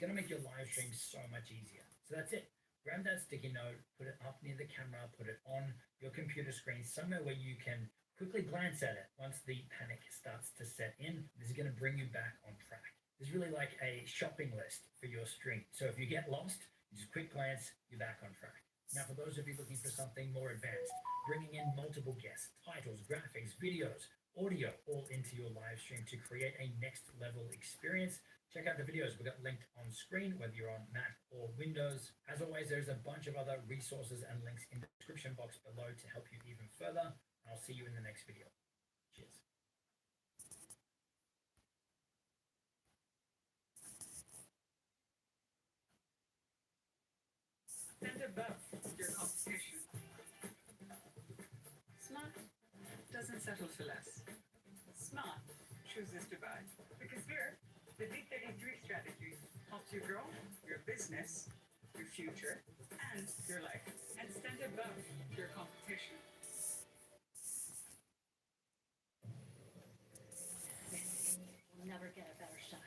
going to make your live stream so much easier. So that's it. Grab that sticky note, put it up near the camera, put it on your computer screen, somewhere where you can quickly glance at it once the panic starts to set in. This is going to bring you back on track. It's really like a shopping list for your stream. So if you get lost, just quick glance, you're back on track. Now, for those of you looking for something more advanced, bringing in multiple guests, titles, graphics, videos, audio all into your live stream to create a next level experience, check out the videos we got linked on screen, whether you're on Mac or Windows. As always, there's a bunch of other resources and links in the description box below to help you even further. I'll see you in the next video. Cheers. Stand above your competition. Smart doesn't settle for less. Smart chooses to buy. Because here, the D33 strategy helps you grow your business, your future, and your life. And stand above your competition. We'll never get a better shot.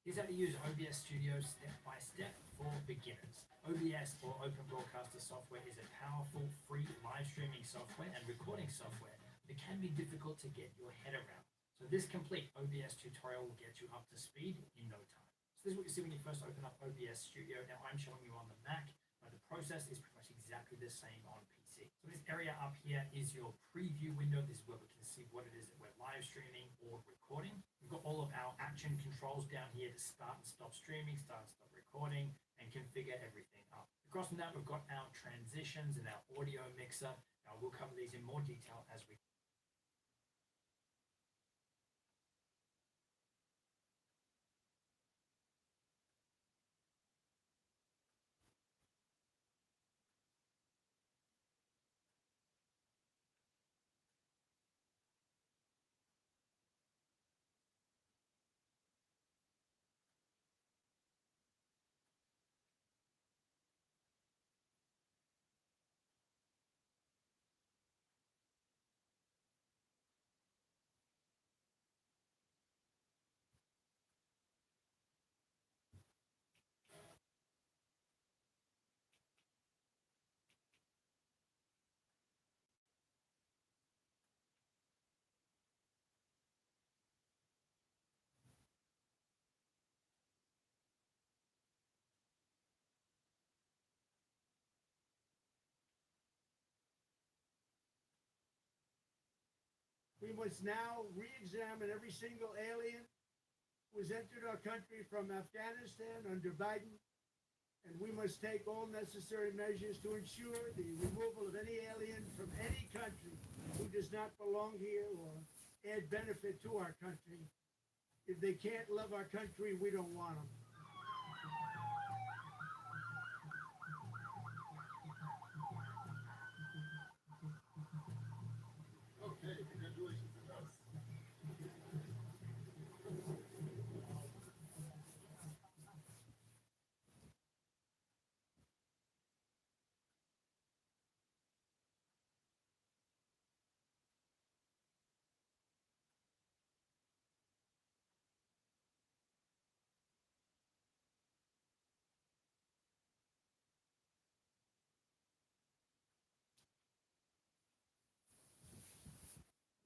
Here's how to use OBS Studio step by step for beginners. OBS, or Open Broadcaster Software, is a powerful free live streaming software and recording software that can be difficult to get your head around. So this complete OBS tutorial will get you up to speed in no time. So this is what you see when you first open up OBS Studio. Now I'm showing you on the Mac, but the process is pretty much exactly the same on PC. So this area up here is your preview window. This is where we can see what it is that we're live streaming or recording. We've got all of our action controls down here to start and stop streaming, start and stop recording, and configure everything up. Across from that, we've got our transitions and our audio mixer. Now we'll cover these in more detail as we We must now re-examine every single alien who has entered our country from Afghanistan under Biden, and we must take all necessary measures to ensure the removal of any alien from any country who does not belong here or add benefit to our country. If they can't love our country, we don't want them. Okay, congratulations.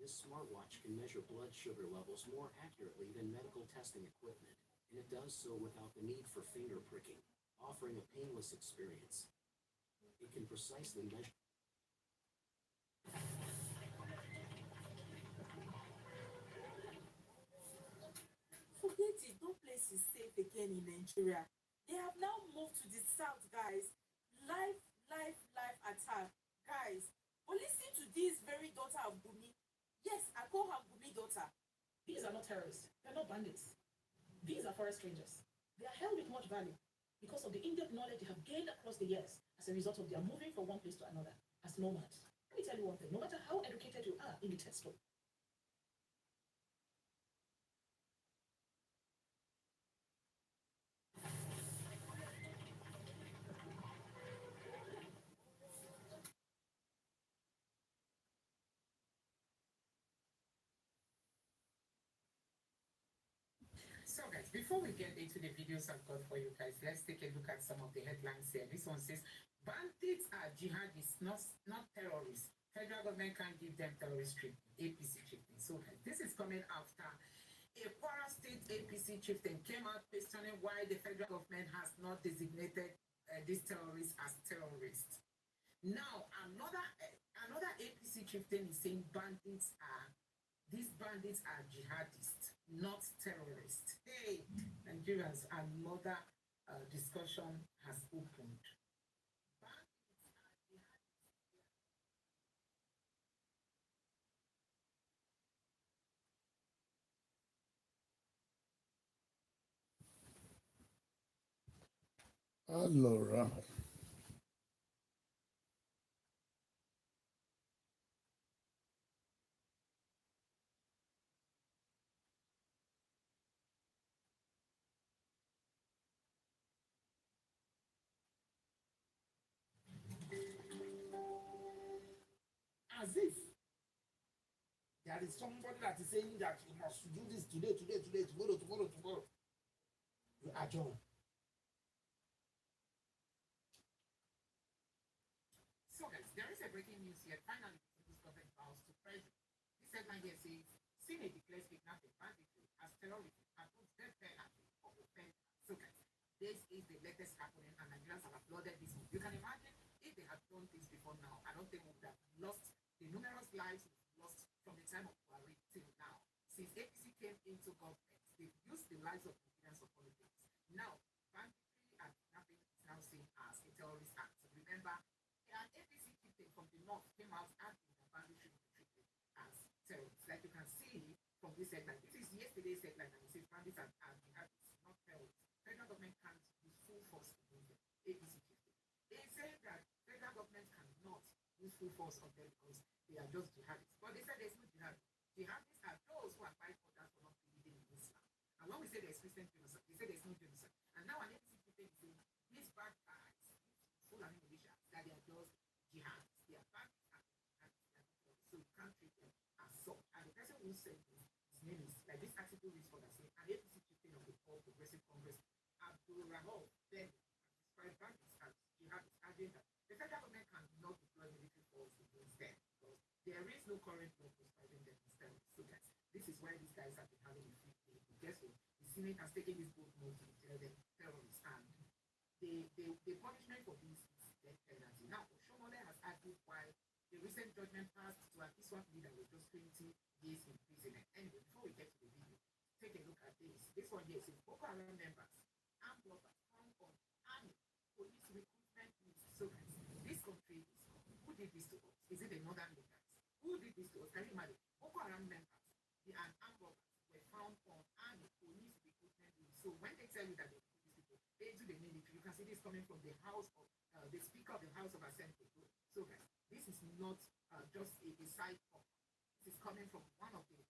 This smartwatch can measure blood sugar levels more accurately than medical testing equipment, and it does so without the need for finger pricking, offering a painless experience. It can precisely measure. Forget it, no place is safe again in Nigeria. They have now moved to the south, guys. Life attack. Guys, but listen to this very daughter of Gumi. Yes, I call her Gumi daughter. These are not terrorists. They're not bandits. These are forest rangers. They are held with much value because of the in-depth knowledge they have gained across the years as as a result of their moving from one place to another as nomads. Let me tell you one thing, no matter how educated you are in the textbook, So guys, before we get into the videos I've got for you guys, let's take a look at some of the headlines here. This one says, bandits are jihadists, not terrorists. Federal government can't give them terrorist treatment. APC chieftain. So guys, this is coming after a Kwara State APC chieftain came out questioning why the federal government has not designated these terrorists as terrorists. Now, another APC chieftain is saying these bandits are jihadists, not terrorists. Hey, Nigerians, another discussion has opened. Bandits are jihadists. Allora, as if there is somebody that is saying that you must do this today, tomorrow. You adjourn. So guys, there is a breaking news here. Finally, this government vows to pressure. This headline here says, Senate declares kidnapping, banditry as terrorism, approves death penalty for offenders. So guys, this is the latest happening, and Nigerians have applauded this move. You can imagine if they had done this before now, I don't think we would have lost the numerous lives we've lost from the time of Buhari till now. Since APC came into government, they've used the lives of Nigerians for politics. Now, banditry and kidnapping is now seen as a terrorist act. So remember, an APC chieftain from the north came out asking that banditry be treated as terrorists. Like you can see from this headline, this is yesterday's headline, and it says bandits are jihadists, not terrorists. Federal government can't use full force against them. APC chieftain. They say that federal government cannot use full force on them because they are just jihadists. But they said there's no jihad. Jihadists are those who are fighting others for not believing in Islam. And when we say there's Christian genocide, they say there's no genocide. And now an APC chieftain is saying these bad guys, these Fulani militias, that they are just jihadists. They are bandits and jihadists. So you can't treat them as such. And the person who said this, his name is, like this article reads for saying, an APC chieftain of the All Progressive Congress, Abdul Rahman Ben, has described bandits as jihadists, adding that the federal government cannot deploy military force against them because there is no current law prescribing them as terrorists. So guys, this is why these guys have been having a free day. But guess what? The Senate has taken this bold move to declare them terrorists, and the punishment for this is death penalty. Now, Oshomole has argued why the recent judgment passed to an ISWAP leader was just 20 years imprisonment. Anyway, before we get to the video, take a look at this. This one here says Boko Haram members, armed robbers, found on army, police recruitment needs. So guys, this country is who did this to us? Is it the northern leaders? Who did this to us? Can you imagine? Boko Haram members, the armed robbers were found on army, police recruitment needs. So when they tell you that they recruit these people, they do the military. You can see this coming from the house of the Speaker of the House of Assembly. So guys, this is not just a side talk. This is coming from one of the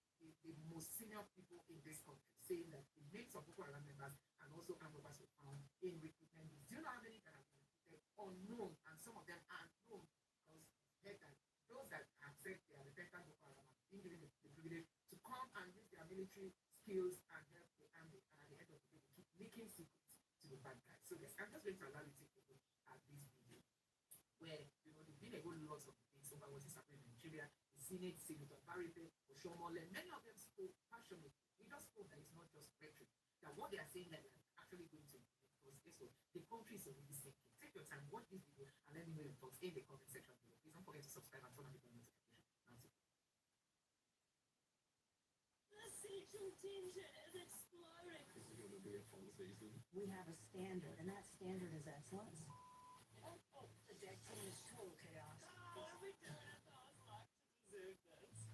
most senior people in this country, saying that the names of Boko Haram members and also armed robbers were found in recruitment lists. Do you know how many that have been recruited unknown, and some of them are known because heard that those that have said they are repentant Boko Haram have been given the privilege to come and use their military skills and help the army, and at the end of the day, they keep leaking secrets to the bad guys. So guys, I'm just going to allow you to take a look at this video where there's been a whole lot of debates over what is happening in Nigeria. The Senate, Senator Baribe, Oshomole, many of them spoke passionately. We just hope that it's not just rhetoric, that what they are saying that they're actually going to implement. Because guess what? The country is already sinking. Take your time, watch this video, and let me know your thoughts in the comment section below. Please don't forget to subscribe and turn on the bell notification. The Central Tension is exploding. We have a standard, and that standard is excellence. The deck team is total chaos. Every time I thought like to deserve this.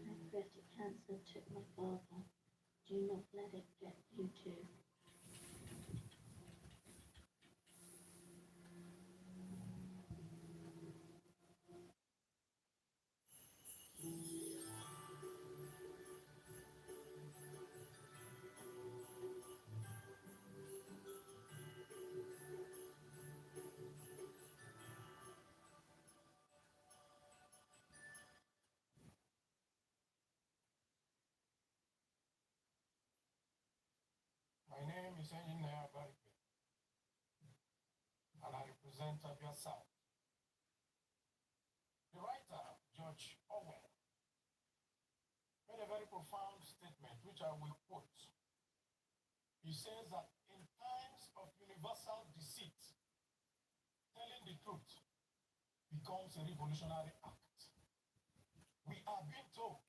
I bet you can't took my father. Do not let it get you too. My name is Engineer Barike, and I represent Abia South. The writer, George Orwell, made a very profound statement, which I will quote. He says that in times of universal deceit, telling the truth becomes a revolutionary act. We are being told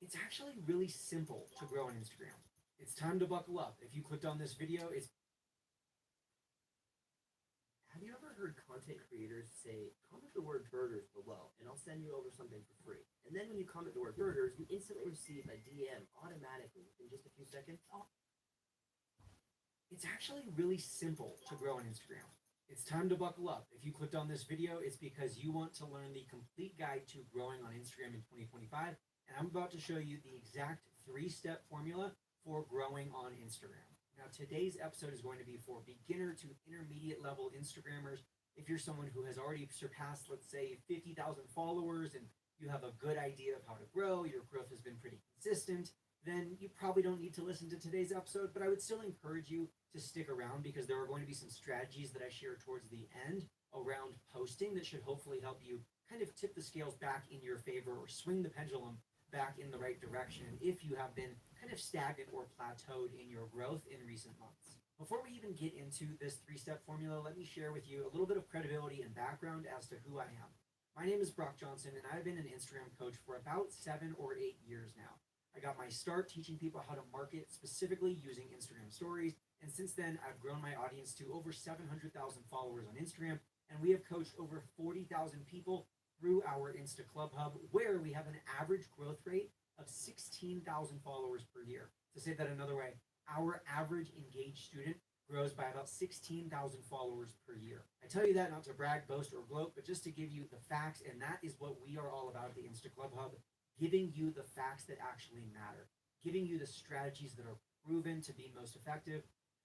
It's actually really simple to grow on Instagram. It's time to buckle up. If you clicked on this video, it's. Have you ever heard content creators say, comment the word burgers below, and I'll send you over something for free? And then when you comment the word burgers, you instantly receive a DM automatically in just a few seconds. It's actually really simple to grow on Instagram. It's time to buckle up. If you clicked on this video, it's because you want to learn the complete guide to growing on Instagram in 2025. And I'm about to show you the exact 3-step formula for growing on Instagram. Now, today's episode is going to be for beginner to intermediate level Instagrammers. If you're someone who has already surpassed, let's say, 50,000 followers and you have a good idea of how to grow, your growth has been pretty consistent, then you probably don't need to listen to today's episode. But I would still encourage you to stick around because there are going to be some strategies that I share towards the end around posting that should hopefully help you kind of tip the scales back in your favor or swing the pendulum back in the right direction if you have been kind of stagnant or plateaued in your growth in recent months. Before we even get into this 3-step formula, let me share with you a little bit of credibility and background as to who I am. My name is Brock Johnson, and I've been an Instagram coach for about 7 or 8 years now. I got my start teaching people how to market specifically using Instagram stories, and since then I've grown my audience to over 700,000 followers on Instagram, and we have coached over 40,000 people through our Insta Club Hub, where we have an average growth rate of 16,000 followers per year. To say that another way, our average engaged student grows by about 16,000 followers per year. I tell you that not to brag, boast, or gloat, but just to give you the facts, and that is what we are all about at the Insta Club Hub, giving you the facts that actually matter, giving you the strategies that are proven to be most effective,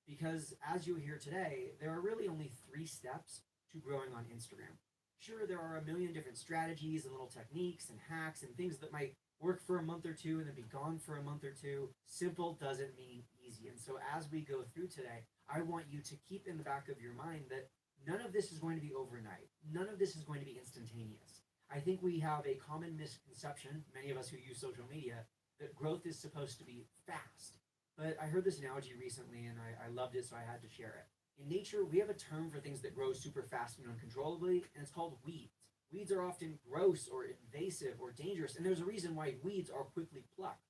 because as you'll hear today, there are really only 3 steps to growing on Instagram. Sure, there are a million different strategies and little techniques and hacks and things that might work for a month or two and then be gone for a month or two. Simple doesn't mean easy. And so as we go through today, I want you to keep in the back of your mind that none of this is going to be overnight. None of this is going to be instantaneous. I think we have a common misconception, many of us who use social media, that growth is supposed to be fast. But I heard this analogy recently and I loved it, so I had to share it. In nature, we have a term for things that grow super fast and uncontrollably, and it's called weeds. Weeds are often gross or invasive or dangerous, and there's a reason why weeds are quickly plucked.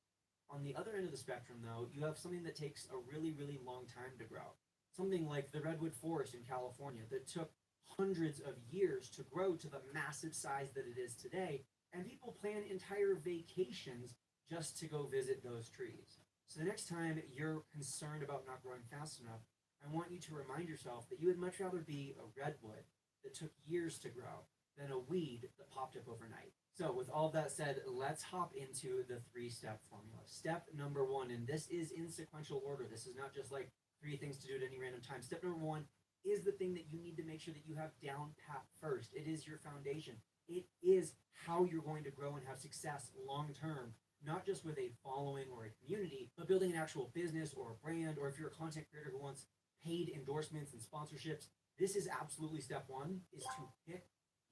On the other end of the spectrum, though, you have something that takes a really, really long time to grow. Something like the redwood forest in California that took hundreds of years to grow to the massive size that it is today, and people plan entire vacations just to go visit those trees. So the next time you're concerned about not growing fast enough, I want you to remind yourself that you would much rather be a redwood that took years to grow than a weed that popped up overnight. So with all that said, let's hop into the 3-step formula. Step number 1, and this is in sequential order. This is not just like 3 things to do at any random time. Step number 1 is the thing that you need to make sure that you have down pat first. It is your foundation. It is how you're going to grow and have success long term, not just with a following or a community, but building an actual business or a brand, or if you're a content creator who wants paid endorsements and sponsorships, this is absolutely step 1, is to pick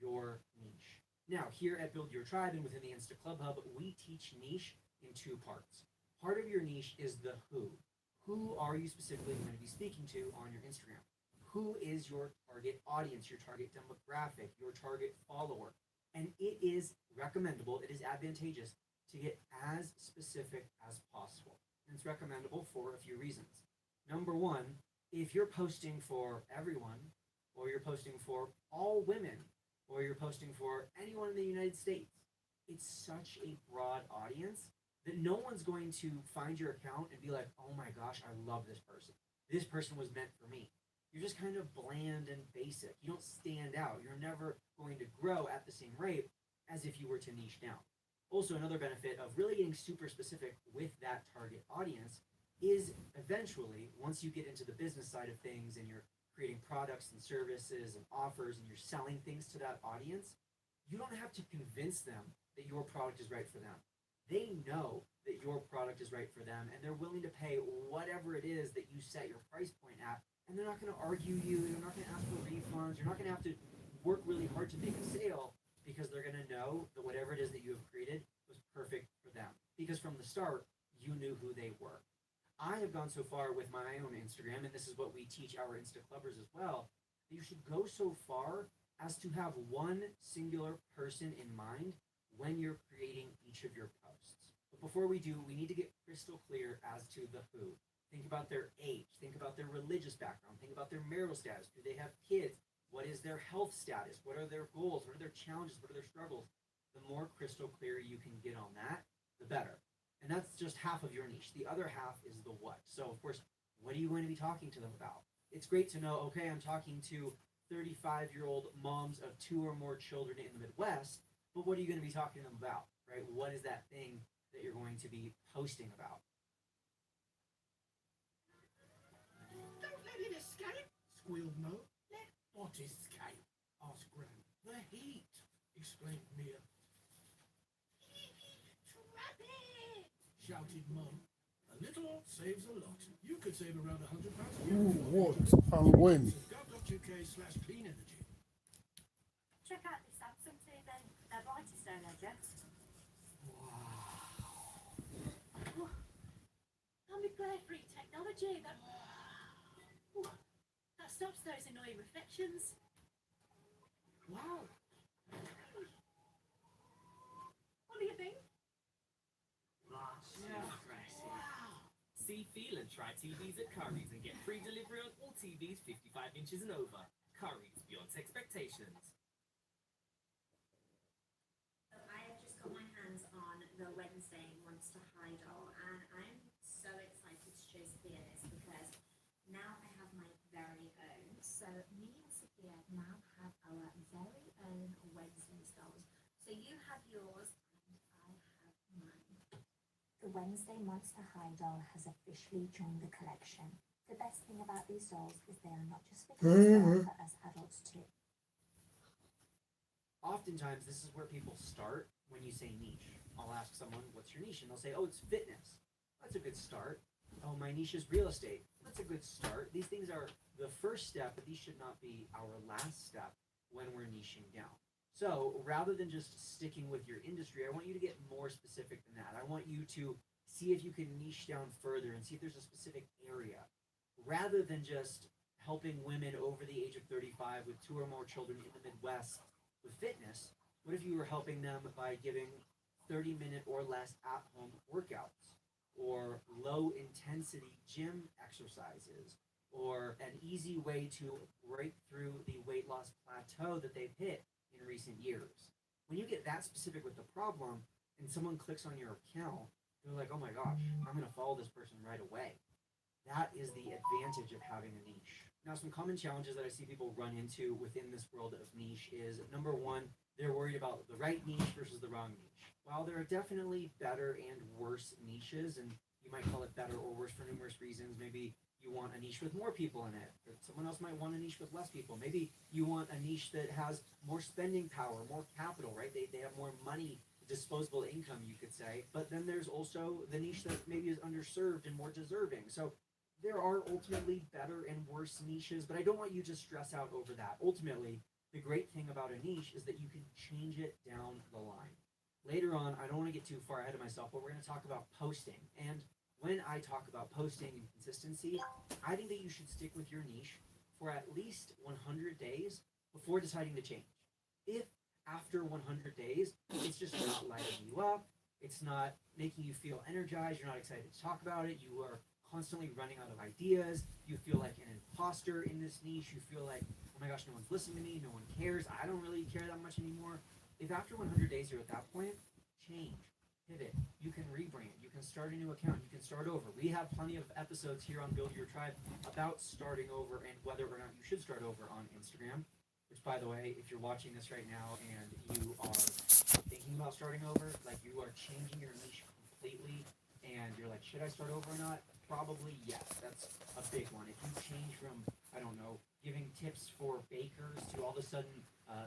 your niche. Now, here at Build Your Tribe and within the Insta Club Hub, we teach niche in 2 parts. Part of your niche is the who. Who are you specifically going to be speaking to on your Instagram? Who is your target audience, your target demographic, your target follower? And it is recommendable, it is advantageous to get as specific as possible. And it's recommendable for a few reasons. Number 1, if you're posting for everyone, or you're posting for all women, or you're posting for anyone in the United States. It's such a broad audience that no one's going to find your account and be like, oh my gosh, I love this person. This person was meant for me. You're just kind of bland and basic. You don't stand out. You're never going to grow at the same rate as if you were to niche down. Also, another benefit of really getting super specific with that target audience is eventually, once you get into the business side of things and you're creating products and services and offers and you're selling things to that audience, you don't have to convince them that your product is right for them. They know that your product is right for them and they're willing to pay whatever it is that you set your price point at, and they're not going to argue you, they're not going to ask for refunds, you're not going to have to work really hard to make a sale, because they're going to know that whatever it is that you have created was perfect for them. Because from the start, you knew who they were. I have gone so far with my own Instagram, and this is what we teach our Insta Clubbers as well, that you should go so far as to have one singular person in mind when you're creating each of your posts. But before we do, we need to get crystal clear as to the who. Think about their age, think about their religious background, think about their marital status. Do they have kids? What is their health status? What are their goals? What are their challenges? What are their struggles? The more crystal clear you can get on that, the better. And that's just half of your niche. The other half is the what. So, of course, what are you going to be talking to them about? It's great to know, okay, I'm talking to 35-year-old moms of 2 or more children in the Midwest, but what are you going to be talking to them about, right? What is that thing that you're going to be posting about? Don't let it escape, squealed Mo. Let what escape? Asked Gran. The heat, exclaimed Mia. Trap it! Shouted Mo. A little saves a lot. You could save around £100 a year. What and when? Gov.uk/clean energy. Check out this Samsung TV, their brightest ledger. Wow. Combi glare free technology that stops those annoying reflections. Wow. What do you think? See, feel and try TVs at Curry's and get free delivery on all TVs 55 inches and over. Curry's, beyond expectations. I have just got my hands on the Wednesday Monster High doll, and I'm so excited to show Sophia this because now I have my very own. So me and Sophia now have our very own Wednesday dolls. So you have yours and I have mine. The Wednesday Monster High doll has officially joined the collection. The best thing about these dolls is they are not just for kids, but for us adults too. Oftentimes, this is where people start when you say niche. I'll ask someone, what's your niche? And they'll say, oh, it's fitness. That's a good start. Oh, my niche is real estate. That's a good start. These things are the first step, but these should not be our last step when we're niching down. So rather than just sticking with your industry, I want you to get more specific than that. I want you to see if you can niche down further and see if there's a specific area. Rather than just helping women over the age of 35 with 2 or more children in the Midwest with fitness, what if you were helping them by giving 30-minute or less at-home workouts, or low-intensity gym exercises, or an easy way to break through the weight loss plateau that they've hit in recent years? When you get that specific with the problem and someone clicks on your account, they're like, oh my gosh, I'm going to follow this person right away. That is the advantage of having a niche. Now, some common challenges that I see people run into within this world of niche is, number one, they're worried about the right niche versus the wrong niche. While there are definitely better and worse niches, and you might call it better or worse for numerous reasons, maybe you want a niche with more people in it, or someone else might want a niche with less people. Maybe you want a niche that has more spending power, more capital, right? They have more money, disposable income, you could say. But then there's also the niche that maybe is underserved and more deserving. So there are ultimately better and worse niches, but I don't want you to stress out over that. Ultimately, the great thing about a niche is that you can change it down the line. Later on, I don't want to get too far ahead of myself, but we're going to talk about posting. And when I talk about posting and consistency, I think that you should stick with your niche for at least 100 days before deciding to change. If after 100 days, it's just not lighting you up, it's not making you feel energized, you're not excited to talk about it, you are constantly running out of ideas, you feel like an imposter in this niche, you feel like oh my gosh, no one's listening to me, no one cares, I don't really care that much anymore. If after 100 days you're at that point, change, pivot. You can rebrand, you can start a new account, you can start over. We have plenty of episodes here on Build Your Tribe about starting over and whether or not you should start over on Instagram. Which, by the way, if you're watching this right now and you are thinking about starting over, like you are changing your niche completely, and you're like, should I start over or not? Probably yes. That's a big one. If you change from, I don't know, giving tips for bakers to all of a sudden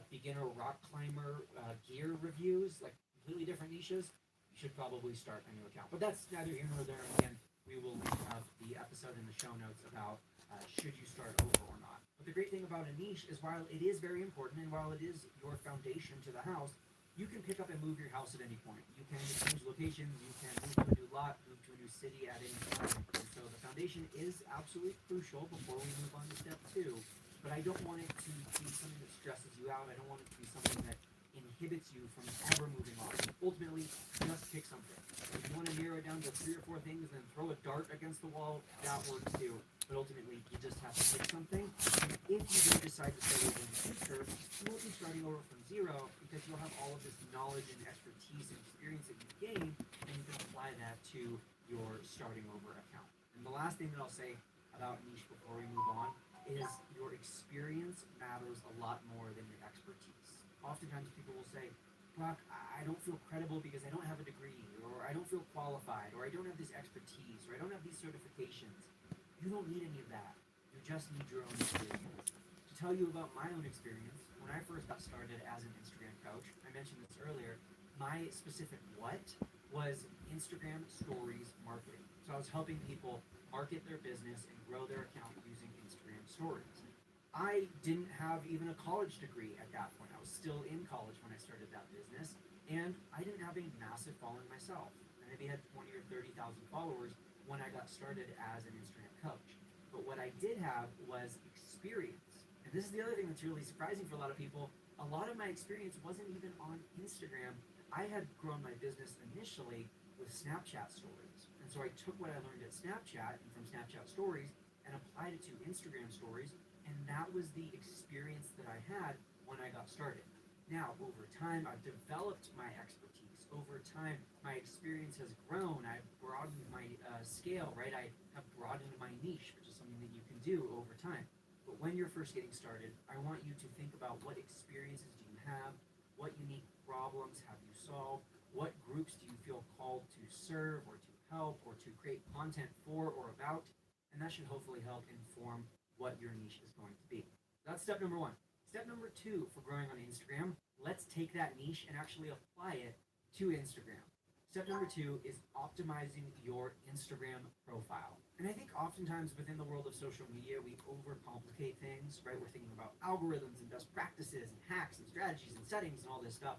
beginner rock climber gear reviews, like completely different niches, you should probably start a new account. But that's neither here nor there. Again, we will link up the episode in the show notes about should you start over or not. But the great thing about a niche is while it is very important and while it is your foundation to the house, you can pick up and move your house at any point. You can change locations, you can move to a new lot, move to a new city at any time. And so the foundation is absolutely crucial before we move on to step 2. But I don't want it to be something that stresses you out. I don't want it to be something that inhibits you from ever moving on. Ultimately, just pick something. If you want to narrow it down to 3 or 4 things and then throw a dart against the wall, that works too. But ultimately, you just have to pick something. And if you do decide to start over in the future, you won't be starting over from zero because you'll have all of this knowledge and expertise and experience that you've gained, and you can apply that to your starting over account. And the last thing that I'll say about niche before we move on is your experience matters a lot more than your expertise. Oftentimes people will say, Brock, I don't feel credible because I don't have a degree, or I don't feel qualified, or I don't have this expertise, or I don't have these certifications. You don't need any of that. You just need your own experience. To tell you about my own experience, when I first got started as an Instagram coach, I mentioned this earlier, my specific what was Instagram stories marketing. So I was helping people market their business and grow their account using Instagram stories. I didn't have even a college degree at that point. I was still in college when I started that business, and I didn't have a massive following myself. I maybe had 20 or 30,000 followers when I got started as an Instagram coach. But what I did have was experience. And this is the other thing that's really surprising for a lot of people. A lot of my experience wasn't even on Instagram. I had grown my business initially with Snapchat stories. And so I took what I learned at Snapchat and from Snapchat stories and applied it to Instagram stories. And that was the experience that I had when I got started. Now, over time, I've developed my expertise. Over time, my experience has grown. I've broadened my scale, right? I have broadened my niche, which is something that you can do over time. But when you're first getting started, I want you to think about what experiences do you have, what unique problems have you solved, what groups do you feel called to serve or to help or to create content for or about, and that should hopefully help inform what your niche is going to be. That's step number 1. Step number 2 for growing on Instagram, let's take that niche and actually apply it to Instagram. Step number 2 is optimizing your Instagram profile. And I think oftentimes within the world of social media, we overcomplicate things, right? We're thinking about algorithms and best practices and hacks and strategies and settings and all this stuff.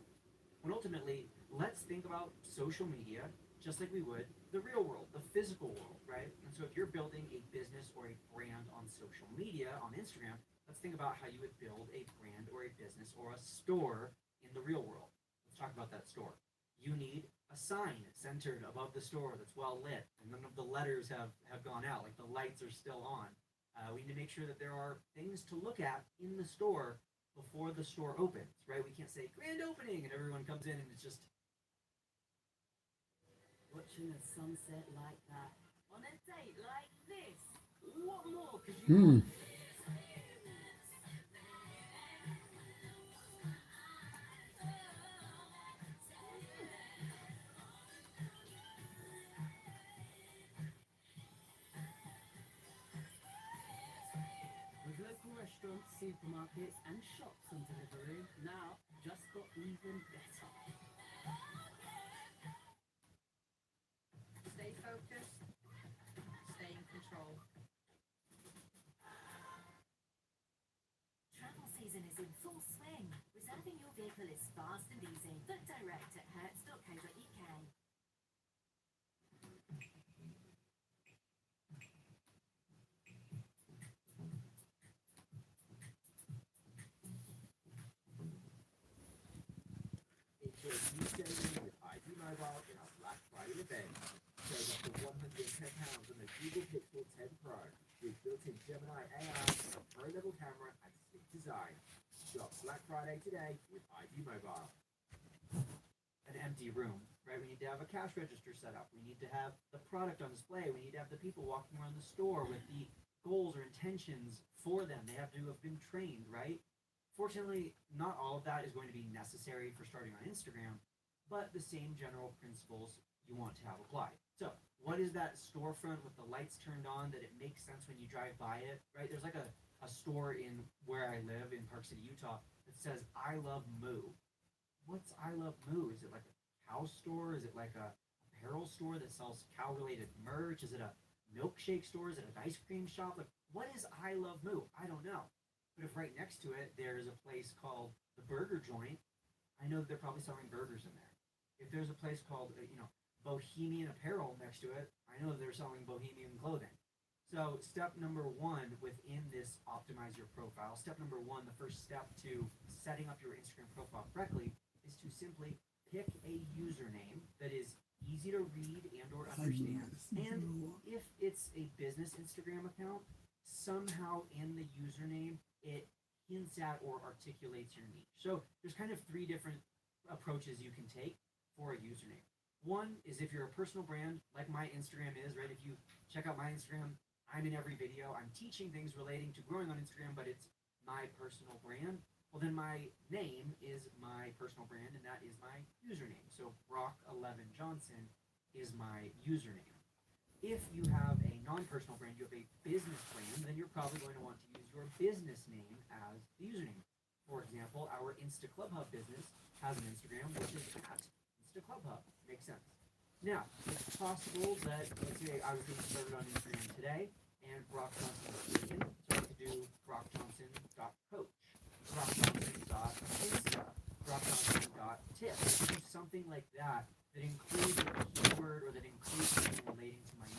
When ultimately, let's think about social media just like we would the real world, the physical world, right? And so if you're building a business or a brand on social media, on Instagram, let's think about how you would build a brand or a business or a store in the real world. Let's talk about that store. You need a sign centered above the store that's well lit, and none of the letters have gone out, like the lights are still on. We need to make sure that there are things to look at in the store before the store opens, right? We can't say grand opening and everyone comes in and it's just Watching a sunset like that on a date like this. What more could you want? With local restaurants, supermarkets and shops on delivery, now just got even better. Stay focused, stay in control. Travel season is in full swing. Reserving your vehicle is fast and easy. Book direct at hertz.co.uk. Enjoy new savings with ID Mobile in our Black Friday event. Save up to £110 on the Google Pixel 10 Pro with built-in Gemini AI, a pro-level camera, and sleek design. Shop Black Friday today with ID Mobile. An empty room, right? We need to have a cash register set up. We need to have the product on display. We need to have the people walking around the store with the goals or intentions for them. They have to have been trained, right? Fortunately, not all of that is going to be necessary for starting on Instagram, but the same general principles you want to have applied. So, what is that storefront with the lights turned on that it makes sense when you drive by it, right? There's like a store in where I live in Park City, Utah that says, I love Moo. What's I love Moo? Is it like a cow store? Is it like a apparel store that sells cow-related merch? Is it a milkshake store? Is it an ice cream shop? Like, what is I love Moo? I don't know. But if right next to it there's a place called the Burger Joint, I know that they're probably selling burgers in there. If there's a place called, Bohemian Apparel next to it, I know that they're selling bohemian clothing. So step number one within this optimize your profile, step number one, the first step to setting up your Instagram profile correctly is to simply pick a username that is easy to read and or understand. And if it's a business Instagram account, somehow in the username, it hints at or articulates your niche. So there's kind of three different approaches you can take for a username. One is if you're a personal brand, like my Instagram is, right? If you check out my Instagram, I'm in every video. I'm teaching things relating to growing on Instagram, but it's my personal brand. Well, then my name is my personal brand, and that is my username. So Brock11 Johnson is my username. If you have a non-personal brand, you have a business brand, then you're probably going to want to use your business name as the username. For example, our Insta Club Hub business has an Instagram, which is at Insta Club Hub. Makes sense. Now, it's possible that, let's say I was getting started on Instagram today, and Brock Johnson is taken, so I could do brockjohnson.coach, brockjohnson.insta, brockjohnson.tip. Do something like that includes a keyword or that includes something relating to my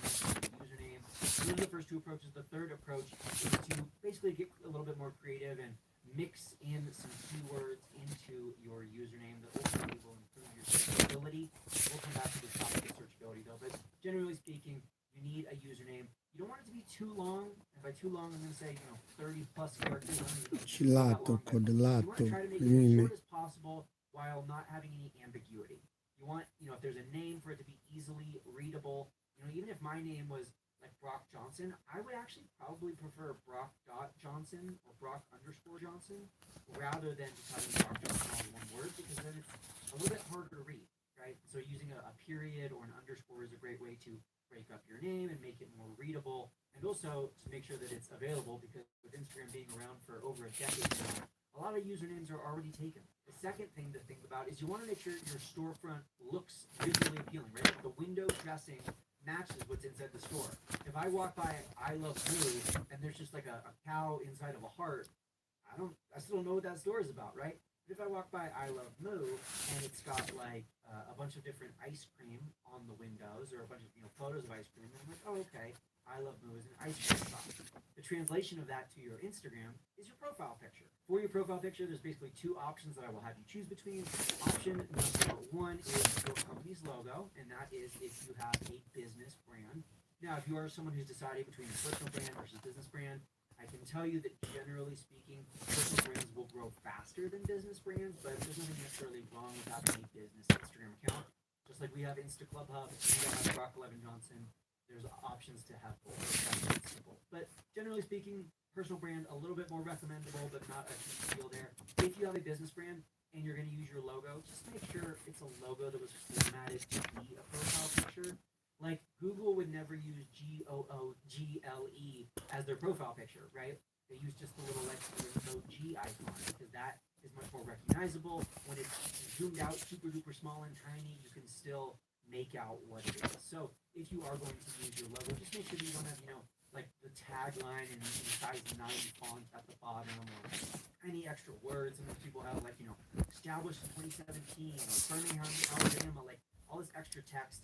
username. Those are the first two approaches. The third approach is to basically get a little bit more creative and mix in some keywords into your username that ultimately will improve your searchability. We'll come back to the topic of searchability though, but generally speaking, you need a username. You don't want it to be too long. And by too long, I'm going to say, 30 plus characters. Cilato, You want codellato, to try to make it as rime. short as possible while not having any ambiguity. You want, if there's a name for it to be easily readable, even if my name was like Brock Johnson, I would actually probably prefer Brock.Johnson or Brock_Johnson rather than just having Brock Johnson all in one word, because then it's a little bit harder to read, right? So using a period or an underscore is a great way to break up your name and make it more readable, and also to make sure that it's available, because with Instagram being around for over a decade now, a lot of usernames are already taken. The second thing to think about is you want to make sure your storefront looks visually appealing, right? The window dressing matches what's inside the store. If I walk by I Love Moo and there's just like a cow inside of a heart, I still don't know what that store is about, right? But if I walk by I Love Moo and it's got like a bunch of different ice cream on the windows or a bunch of photos of ice cream, and I'm like, oh, okay, I Love Moo is an ice cream shop. The translation of that to your Instagram is your profile picture. For your profile picture, there's basically two options that I will have you choose between. Option number one is your company's logo, and that is if you have a business brand. Now, if you are someone who's deciding between a personal brand versus business brand, I can tell you that generally speaking, personal brands will grow faster than business brands, but there's nothing necessarily wrong with having a business Instagram account. Just like we have Insta Club Hub and we have Brock11 Johnson, there's options to have both. That's simple. But generally speaking, personal brand, a little bit more recommendable, but not a huge deal there. If you have a business brand and you're going to use your logo, just make sure it's a logo that was formatted to be a profile picture. Like Google would never use GOOGLE as their profile picture, right? They use just the little G icon because that is much more recognizable. When it's zoomed out super duper small and tiny, you can still make out what it is. So if you are going to use your logo, just make sure that you don't have, like the tagline in size 9 font at the bottom or any extra words. And most people have like, established in 2017 or Birmingham, Alabama, like all this extra text.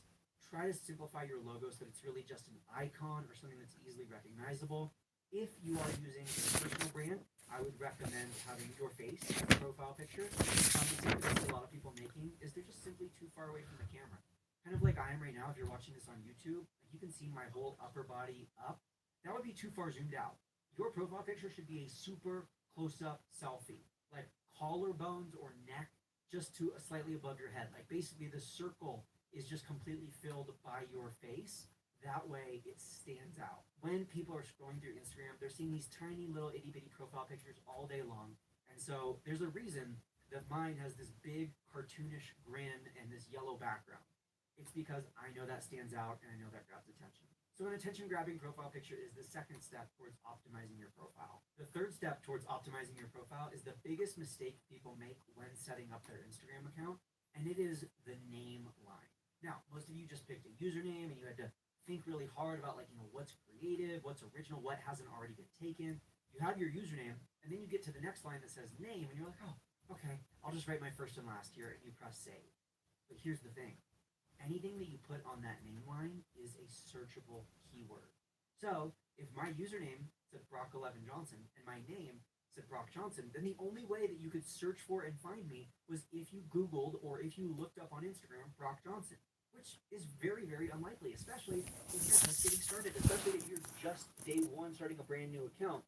Try to simplify your logo so that it's really just an icon or something that's easily recognizable. If you are using a personal brand, I would recommend having your face as a profile picture. The mistake that a lot of people making is they're just simply too far away from the camera. Kind of like I am right now. If you're watching this on YouTube, you can see my whole upper body up. That would be too far zoomed out. Your profile picture should be a super close up selfie, like collarbones or neck just to slightly above your head. Like basically the circle is just completely filled by your face. That way it stands out. When people are scrolling through Instagram, they're seeing these tiny little itty bitty profile pictures all day long. And so there's a reason that mine has this big cartoonish grin and this yellow background. It's because I know that stands out and I know that grabs attention. So an attention grabbing profile picture is the second step towards optimizing your profile. The third step towards optimizing your profile is the biggest mistake people make when setting up their Instagram account, and it is the name line. Now, most of you just picked a username and you had to think really hard about what's creative, what's original, what hasn't already been taken. You have your username and then you get to the next line that says name and you're like, oh, okay, I'll just write my first and last here, and you press save. But here's the thing. Anything that you put on that name line is a searchable keyword. So if my username said Brock11 Johnson and my name said Brock Johnson, then the only way that you could search for and find me was if you Googled or if you looked up on Instagram Brock Johnson, which is very, very unlikely, especially if you're just getting started, especially if you're just day one starting a brand new account.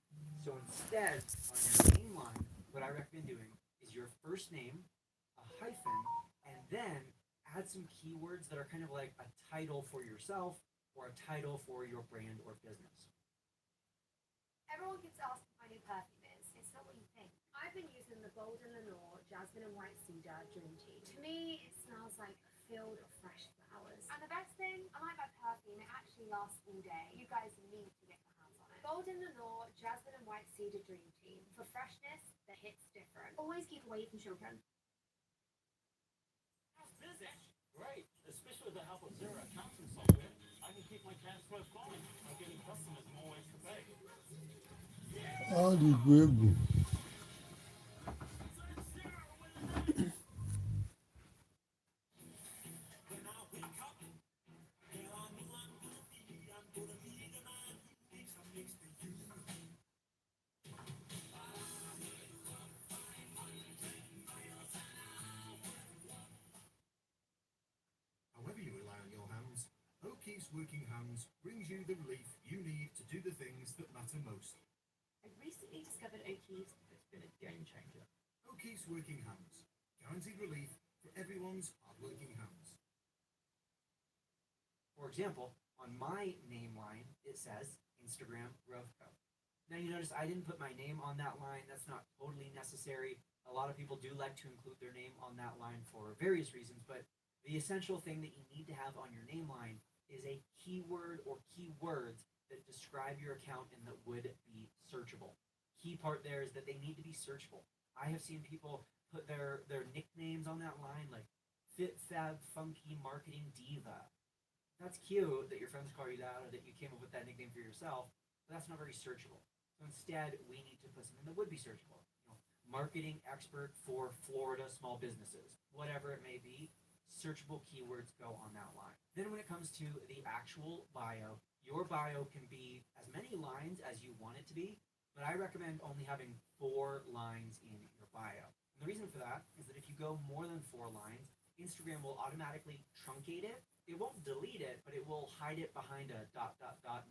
So instead, on your name line, what I recommend doing is your first name, a hyphen, and then add some keywords that are kind of like a title for yourself or a title for your brand or business. Everyone gets asked what my new perfume is. It's not what you think. I've been using the Golden Lenore Jasmine and White Cedar Dream Tea. To me, it smells like a field of fresh flowers. And the best thing, I like my perfume. It actually lasts all day. You guys need to get your hands on it. Golden Lenore Jasmine and White Cedar Dream Tea. For freshness that hits different. Always keep away from children. Great, especially with the help of Xero accounting software, I can keep my cash flow flowing by giving customers more ways to pay. All the Grego. However you rely on your hands, O'Keefe's Working Hands brings you the relief you need to do the things that matter most. I recently discovered O'Keefe's. It's been a game changer. O'Keefe's Working Hands. Guaranteed relief for everyone's hard-working hands. For example, on my name line, it says Instagram Growth Co. Now you notice I didn't put my name on that line. That's not totally necessary. A lot of people do like to include their name on that line for various reasons, but the essential thing that you need to have on your name line is a keyword or keywords that describe your account and that would be searchable. Key part there is that they need to be searchable. I have seen people put their nicknames on that line, like Fit Fab Funky Marketing Diva. That's cute that your friends call you that or that you came up with that nickname for yourself, but that's not very searchable. So instead, we need to put something that would be searchable. Marketing expert for Florida small businesses, whatever it may be. Searchable keywords go on that line. Then when it comes to the actual bio, your bio can be as many lines as you want it to be, but I recommend only having 4 lines in your bio. And the reason for that is that if you go more than 4 lines, Instagram will automatically truncate it. It won't delete it, but it will hide it behind a ...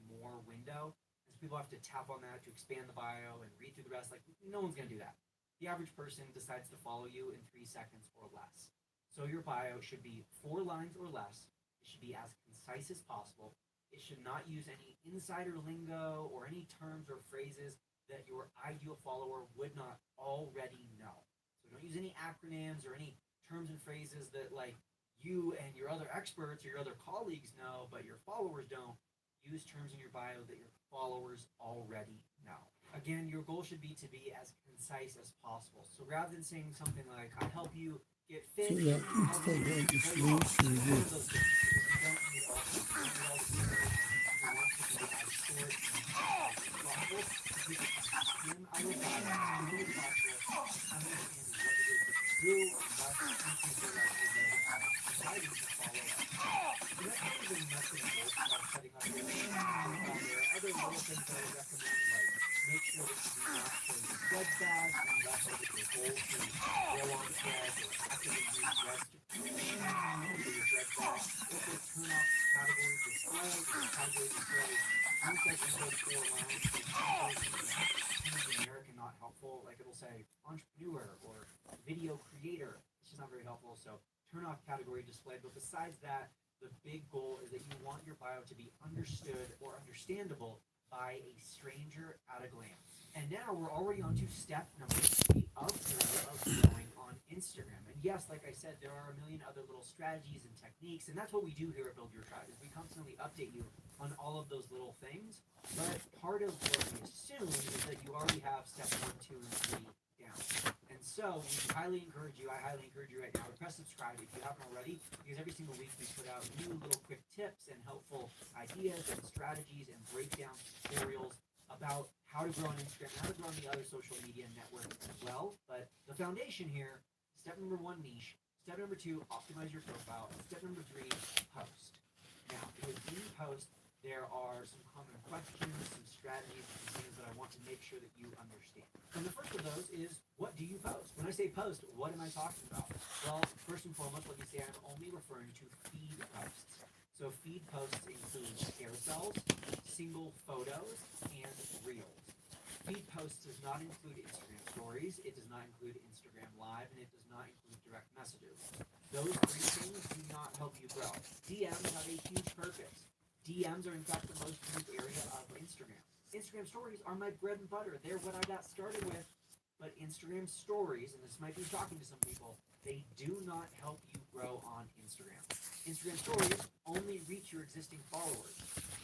more window. And so people have to tap on that to expand the bio and read through the rest. Like, no one's gonna do that. The average person decides to follow you in 3 seconds or less. So your bio should be 4 lines or less. It should be as concise as possible. It should not use any insider lingo or any terms or phrases that your ideal follower would not already know. So don't use any acronyms or any terms and phrases that you and your other experts or your other colleagues know, but your followers don't. Use terms in your bio that your followers already know. Again, your goal should be to be as concise as possible. So rather than saying something like, I help you get fit. So that Instagram is slow to this. Make sure that you do not show your spread bags unless it is your goal to go on thread or actively use threads to create your spread bag. Also turn off category displays or category displays. Use like info 4 lines, like generic and not helpful. Like It's just not very helpful. So turn off category display. But besides that, the big goal is that you want your bio to be understood or understandable by a stranger at a glance. And now we're already on to step number 3 of growing on Instagram. And yes, like I said, there are a million other little strategies and techniques, and that's what we do here at Build Your Tribe, is we constantly update you on all of those little things. But part of what we assume is that you already have step 1, 2, and 3 down. And so I highly encourage you right now to press subscribe if you haven't already, because every single week we put out new little quick tips and helpful ideas and strategies and breakdown tutorials about how to grow on Instagram, how to grow on the other social media networks as well. But the foundation here, step number 1, niche. Step number 2, optimize your profile. And step number 3, post. Now, within post, there are some common questions, some strategies, and some things that I want to make sure that you understand. And the first of those is, what do you post? When I say post, what am I talking about? Well, first and foremost, let me say I'm only referring to feed posts. So feed posts include carousels, single photos, and reels. Feed posts does not include Instagram stories, it does not include Instagram live, and it does not include direct messages. Those 3 things do not help you grow. DMs have a huge purpose. DMs are in fact the most used area of Instagram. Instagram stories are my bread and butter. They're what I got started with. But Instagram stories, and this might be shocking to some people, they do not help you grow on Instagram. Instagram stories only reach your existing followers.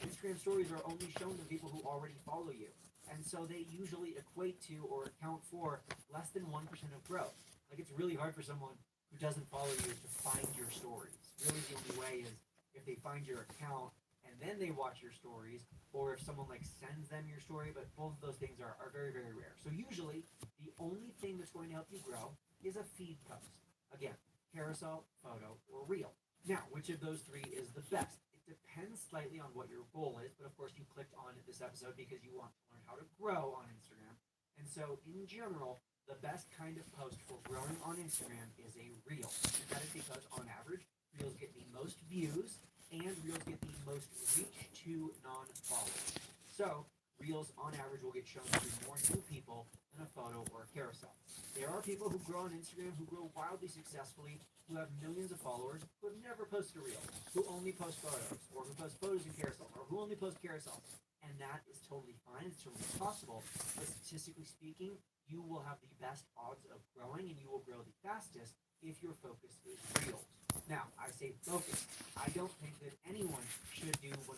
Instagram stories are only shown to people who already follow you. And so they usually equate to or account for less than 1% of growth. Like, it's really hard for someone who doesn't follow you to find your stories. Really, the only way is if they find your account and then they watch your stories, or if someone like sends them your story, but both of those things are very, very rare. So usually, the only thing that's going to help you grow is a feed post. Again, carousel, photo, or reel. Now, which of those 3 is the best? It depends slightly on what your goal is, but of course you clicked on this episode because you want to learn how to grow on Instagram. And so, in general, the best kind of post for growing on Instagram is a reel. And that is because, on average, reels get the most views and reels get the most reach to non-followers. So, reels on average will get shown to more new people than a photo or a carousel. There are people who grow on Instagram who grow wildly successfully, who have millions of followers, who have never posted a reel, who only post photos, or who post photos in carousel, or who only post carousels. And that is totally fine, it's totally possible, but statistically speaking, you will have the best odds of growing and you will grow the fastest if your focus is reels. Now, I say focus. I don't think that anyone should do 100%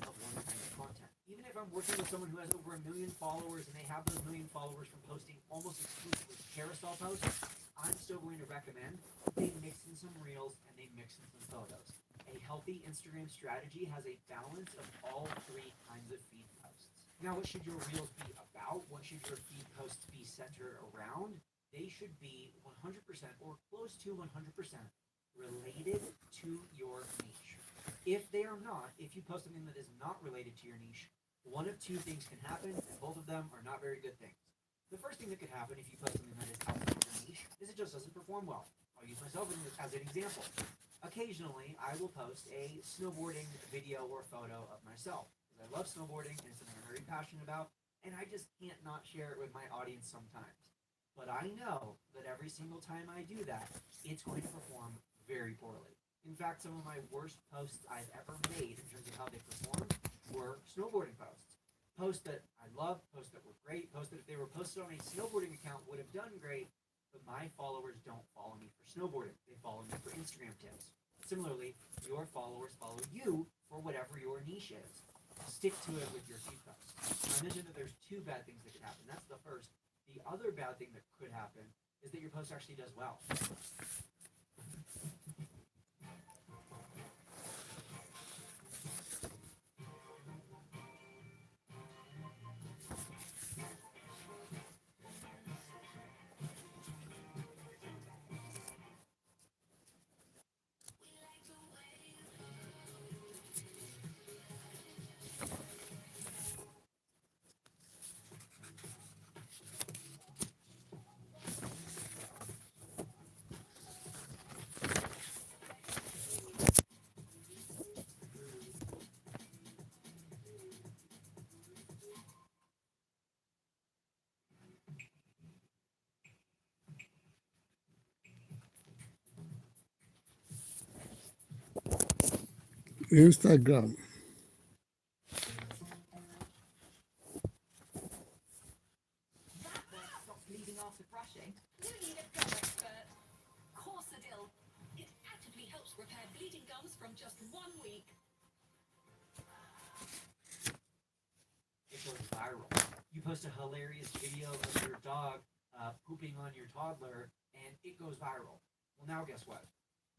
of one kind of content. Even if I'm working with someone who has over 1 million followers and they have those 1 million followers from posting almost exclusively carousel posts, I'm still going to recommend they mix in some reels and they mix in some photos. A healthy Instagram strategy has a balance of all 3 kinds of feed posts. Now, what should your reels be about? What should your feed posts be centered around? They should be 100% or close to 100% related to your niche. If they are not, if you post something that is not related to your niche, one of 2 things can happen, and both of them are not very good things. The first thing that could happen if you post something that is outside of your niche is it just doesn't perform well. I'll use myself as an example. Occasionally, I will post a snowboarding video or photo of myself, because I love snowboarding and it's something I'm very passionate about, and I just can't not share it with my audience sometimes. But I know that every single time I do that, it's going to perform very poorly. In fact, some of my worst posts I've ever made in terms of how they performed were snowboarding posts. Posts that I loved, posts that were great, posts that if they were posted on a snowboarding account would have done great, but my followers don't follow me for snowboarding. They follow me for Instagram tips. Similarly, your followers follow you for whatever your niche is. Stick to it with your feed posts. Now, I mentioned that there's 2 bad things that could happen. That's the first. The other bad thing that could happen is that your post actually does well. Instagram. That work stops bleeding after brushing. You need a gum expert. Corsadil. It actively helps repair bleeding gums from just 1 week. It goes viral. You post a hilarious video of your dog pooping on your toddler, and it goes viral. Well, now guess what?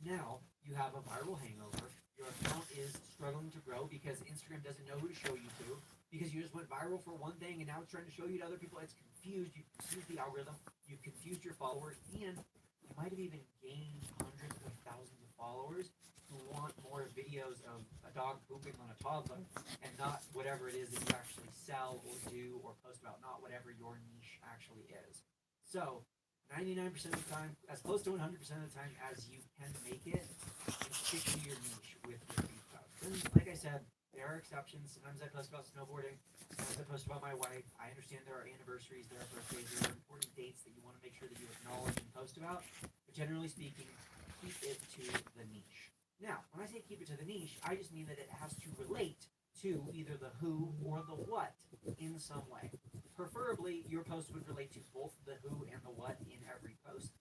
Now you have a viral hangover. Your account is struggling to grow because Instagram doesn't know who to show you to, because you just went viral for one thing and now it's trying to show you to other people. It's confused. You confused the algorithm. You've confused your followers, and you might have even gained hundreds of thousands of followers who want more videos of a dog pooping on a toddler and not whatever it is that you actually sell or do or post about, not whatever your niche actually is. So 99% of the time, as close to 100% of the time as you can make it, and stick to your niche with your feed posts. And like I said, there are exceptions. Sometimes I post about snowboarding. Sometimes I post about my wife. I understand there are anniversaries, there are birthdays, there are important dates that you want to make sure that you acknowledge and post about. But generally speaking, keep it to the niche. Now, when I say keep it to the niche, I just mean that it has to relate to either the who or the what in some way. Preferably, your post would relate to both the who and the what in every post.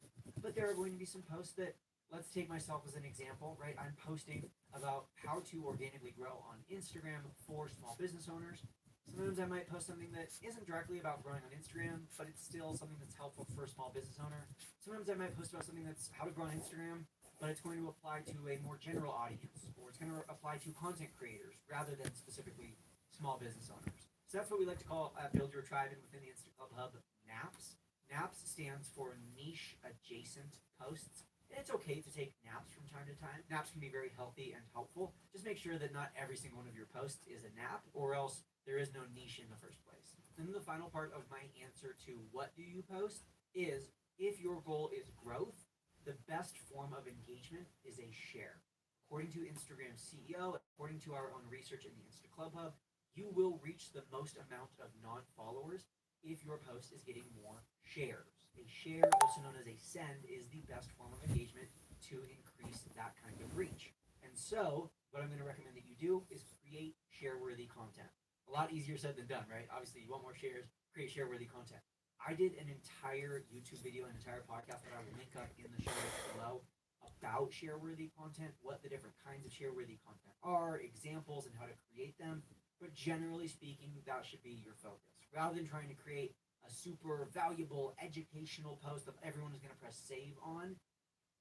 But there are going to be some posts that, let's take myself as an example, right? I'm posting about how to organically grow on Instagram for small business owners. Sometimes I might post something that isn't directly about growing on Instagram, but it's still something that's helpful for a small business owner. Sometimes I might post about something that's how to grow on Instagram, but it's going to apply to a more general audience, or it's going to apply to content creators rather than specifically small business owners. So that's what we like to call Build Your Tribe, and within the Insta Club Hub, NAPS. NAPS stands for Niche Adjacent Posts. And it's okay to take naps from time to time. Naps can be very healthy and helpful. Just make sure that not every single one of your posts is a nap, or else there is no niche in the first place. And then the final part of my answer to what do you post is, if your goal is growth, the best form of engagement is a share. According to Instagram's CEO, according to our own research in the Insta Club Hub, you will reach the most amount of non-followers if your post is getting more shares. A share, also known as a send, is the best form of engagement to increase that kind of reach. And so, what I'm going to recommend that you do is create share-worthy content. A lot easier said than done, right? Obviously, you want more shares, create share-worthy content. I did an entire YouTube video, an entire podcast that I will link up in the show notes below about share-worthy content, what the different kinds of share-worthy content are, examples, and how to create them. But generally speaking, that should be your focus. Rather than trying to create a super valuable educational post that everyone is going to press save on,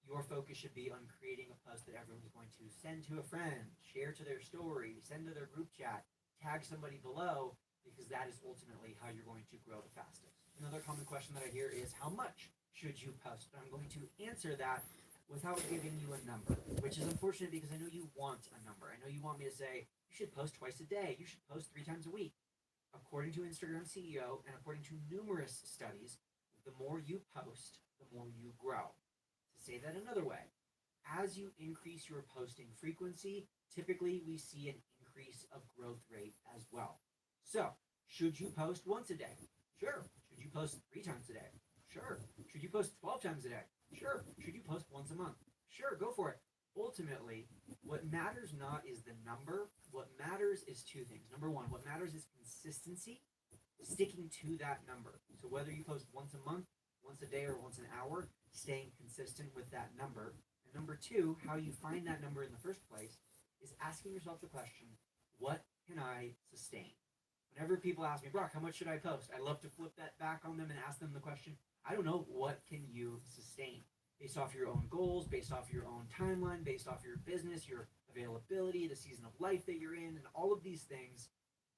your focus should be on creating a post that everyone is going to send to a friend, share to their story, send to their group chat, tag somebody below, because that is ultimately how you're going to grow the fastest. Another common question that I hear is, how much should you post? And I'm going to answer that without giving you a number, which is unfortunate because I know you want a number. I know you want me to say, you should post twice a day, you should post 3 times a week. According to Instagram CEO and according to numerous studies, the more you post, the more you grow. To say that another way, as you increase your posting frequency, typically we see an increase of growth rate as well. So, should you post once a day? Sure. Should you post 3 times a day? Sure. Should you post 12 times a day? Sure. Should you post once a month? Sure, go for it. Ultimately, what matters not is the number. What matters is 2 things. Number 1, what matters is consistency, sticking to that number. So whether you post once a month, once a day, or once an hour, staying consistent with that number. And number 2, how you find that number in the first place is asking yourself the question, what can I sustain? Whenever people ask me, Brock, how much should I post? I love to flip that back on them and ask them the question, I don't know, what can you sustain? Based off your own goals, based off your own timeline, based off your business, your availability, the season of life that you're in, and all of these things,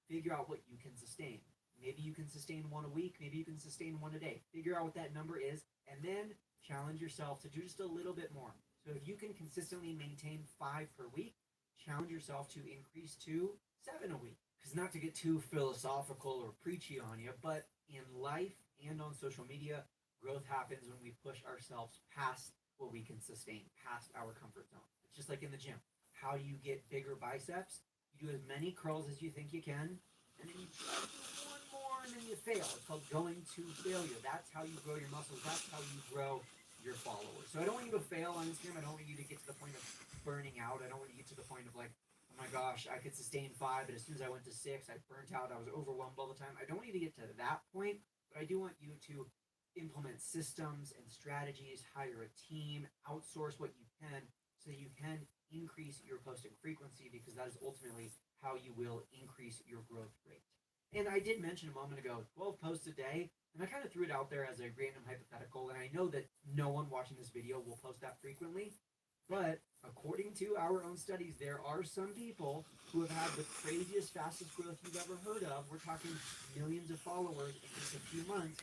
figure out what you can sustain. Maybe you can sustain 1 a week, maybe you can sustain 1 a day. Figure out what that number is, and then challenge yourself to do just a little bit more. So if you can consistently maintain 5 per week, challenge yourself to increase to 7 a week. Because not to get too philosophical or preachy on you, but in life and on social media, growth happens when we push ourselves past what we can sustain, past our comfort zone. It's just like in the gym. How do you get bigger biceps? You do as many curls as you think you can, and then you try to do 1 more, and then you fail. It's called going to failure. That's how you grow your muscles. That's how you grow your followers. So I don't want you to fail on Instagram. I don't want you to get to the point of burning out. I don't want you to get to the point of like oh my gosh, I could sustain 5, but as soon as I went to 6, I burnt out, I was overwhelmed all the time. I don't want you to get to that point, but I do want you to implement systems and strategies, hire a team, outsource what you can so you can increase your posting frequency, because that is ultimately how you will increase your growth rate. And I did mention a moment ago 12 posts a day, and I kind of threw it out there as a random hypothetical, and I know that no one watching this video will post that frequently, but according to our own studies, there are some people who have had the craziest, fastest growth you've ever heard of. We're talking millions of followers in just a few months,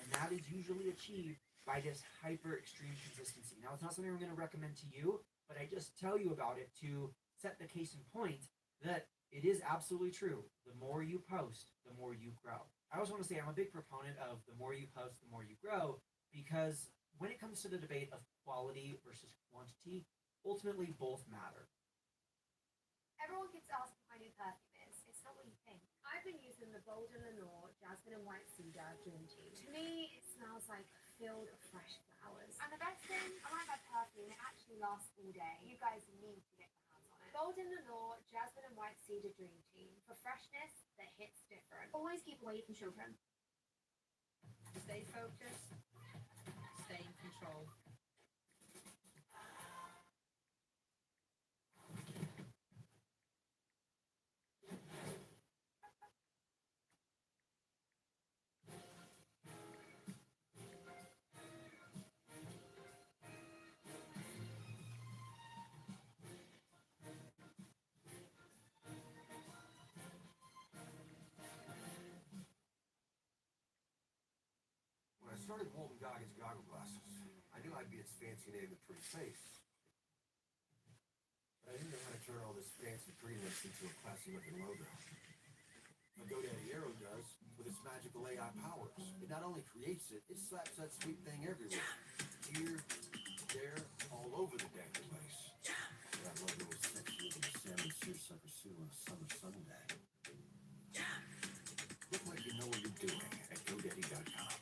and that is usually achieved by this hyper extreme consistency. Now, it's not something I'm going to recommend to you, but I just tell you about it to set the case in point that it is absolutely true. The more you post, the more you grow. I also want to say I'm a big proponent of the more you post, the more you grow, because when it comes to the debate of quality versus quantity, ultimately both matter. Everyone keeps asking what my new perfume is. It's not what you think. I've been using the Golden Lenore Jasmine and White Cedar Dream Tea. To me, it smells like a field of fresh flowers. And the best thing, I like my perfume. It actually lasts all day. You guys need to get your hands on it. Golden Lenore Jasmine and White Cedar Dream Tea. For freshness that hits different. Always keep away from children. Stay focused. Stay in control. When I started Walton Goggins goggle glasses, I knew I'd be its fancy name and pretty face. But I didn't know how to turn all this fancy prettiness into a classy looking logo. But GoDaddy Aero does with its magical AI powers. It not only creates it, it slaps that sweet thing everywhere. Here, there, all over the dang place. That logo is sexy as a salmon seersucker suit on a summer Sunday. Look like you know what you're doing at GoDaddy.com.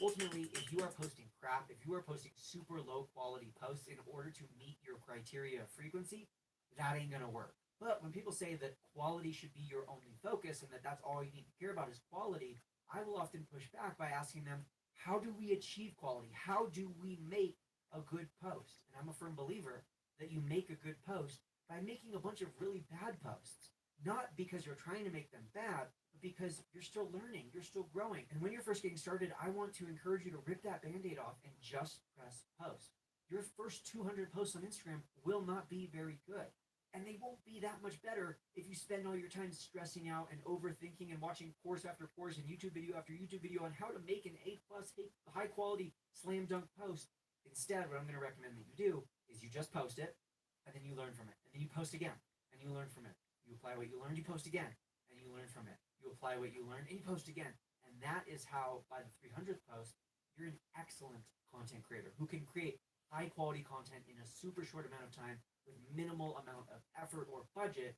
Ultimately, if you are posting crap, if you are posting super low quality posts in order to meet your criteria of frequency, that ain't gonna work. But when people say that quality should be your only focus and that that's all you need to care about is quality, I will often push back by asking them, how do we achieve quality? How do we make a good post? And I'm a firm believer that you make a good post by making a bunch of really bad posts. Not because you're trying to make them bad, but because you're still learning, you're still growing. And when you're first getting started, I want to encourage you to rip that Band-Aid off and just press post. Your first 200 posts on Instagram will not be very good. And they won't be that much better if you spend all your time stressing out and overthinking and watching course after course and YouTube video after YouTube video on how to make an A+ high quality slam dunk post. Instead, what I'm going to recommend that you do is you just post it, and then you learn from it. And then you post again, and you learn from it. You apply what you learned, you post again, and you learn from it. You apply what you learned, and you post again. And that is how, by the 300th post, you're an excellent content creator who can create high quality content in a super short amount of time with minimal amount of effort or budget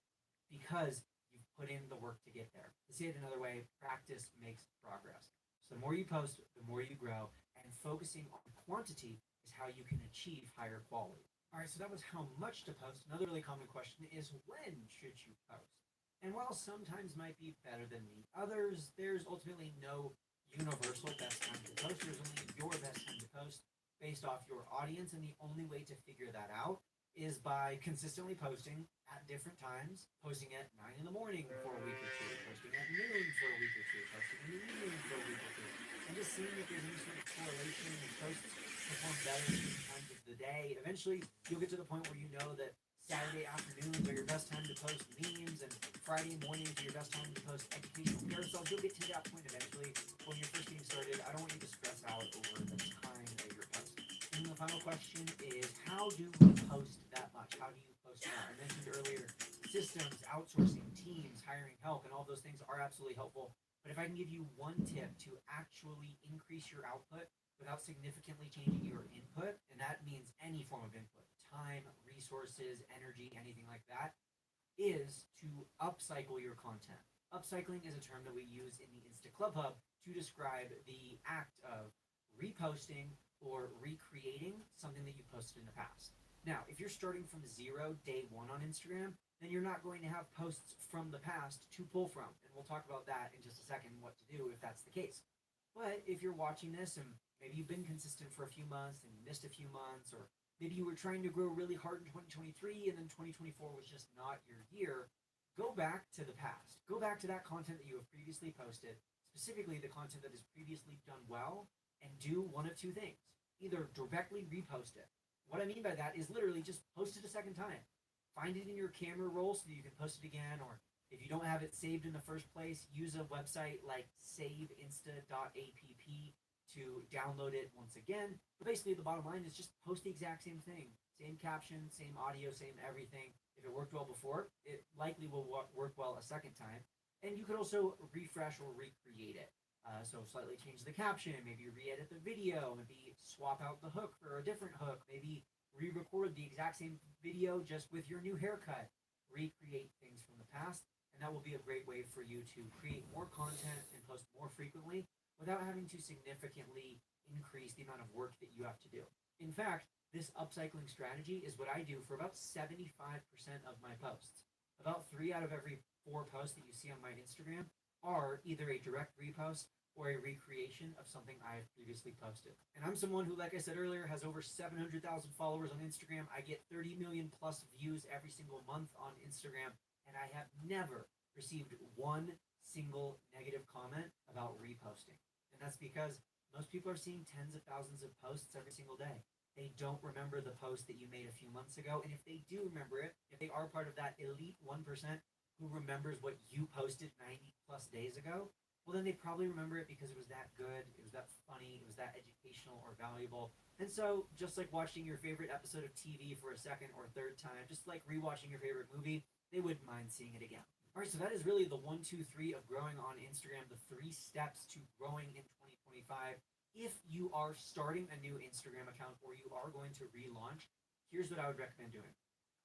because you've put in the work to get there. To say it another way, practice makes progress. So the more you post, the more you grow, and focusing on quantity is how you can achieve higher quality. All right, so that was how much to post. Another really common question is, when should you post? And while sometimes might be better than the others, there's ultimately no universal best time to post. There's only your best time to post based off your audience, and the only way to figure that out is by consistently posting at different times, posting at 9 in the morning for a week or two, posting at noon for a week or two, posting in the evening for a week or two, and just seeing if there's any sort of correlation and posts perform better at different times of the day. Eventually, you'll get to the point where you know that Saturday afternoons are your best time to post memes, and Friday mornings are your best time to post educational carousels. You'll get to that point eventually. When you're first getting started, I don't want you to stress out over the time that you're posting. And the final question is, how do we post that much? How do you post more? I mentioned earlier, systems, outsourcing, teams, hiring help, and all those things are absolutely helpful. But if I can give you one tip to actually increase your output without significantly changing your input, and that means any form of input, time, resources, energy, anything like that, is to upcycle your content. Upcycling is a term that we use in the Insta Club Hub to describe the act of reposting or recreating something that you posted in the past. Now, if you're starting from zero, day one on Instagram, then you're not going to have posts from the past to pull from. And we'll talk about that in just a second, what to do if that's the case. But if you're watching this and maybe you've been consistent for a few months and you missed a few months, or maybe you were trying to grow really hard in 2023 and then 2024 was just not your year, go back to the past. Go back to that content that you have previously posted, specifically the content that is previously done well, and do one of two things. Either directly repost it. What I mean by that is literally just post it a second time. Find it in your camera roll so that you can post it again, or if you don't have it saved in the first place, use a website like saveinsta.app to download it once again. But basically, the bottom line is just post the exact same thing. Same caption, same audio, same everything. If it worked well before, it likely will work well a second time. And you could also refresh or recreate it. So slightly change the caption, maybe re-edit the video, maybe swap out the hook for a different hook, maybe re-record the exact same video just with your new haircut. Recreate things from the past, and that will be a great way for you to create more content and post more frequently without having to significantly increase the amount of work that you have to do. In fact, this upcycling strategy is what I do for about 75% of my posts. About 3 out of every 4 posts that you see on my Instagram are either a direct repost or a recreation of something I have previously posted. And I'm someone who, like I said earlier, has over 700,000 followers on Instagram. I get 30 million plus views every single month on Instagram, and I have never received one single negative comment about reposting. And that's because most people are seeing tens of thousands of posts every single day. They don't remember the post that you made a few months ago. And if they do remember it, if they are part of that elite 1% who remembers what you posted 90 plus days ago, well, then they probably remember it because it was that good, it was that funny, it was that educational or valuable. And so, just like watching your favorite episode of TV for a second or third time, just like rewatching your favorite movie, they wouldn't mind seeing it again. All right, so that is really the 1, 2, 3 of growing on Instagram, the 3 steps to growing in 2025. If you are starting a new Instagram account or you are going to relaunch, here's what I would recommend doing.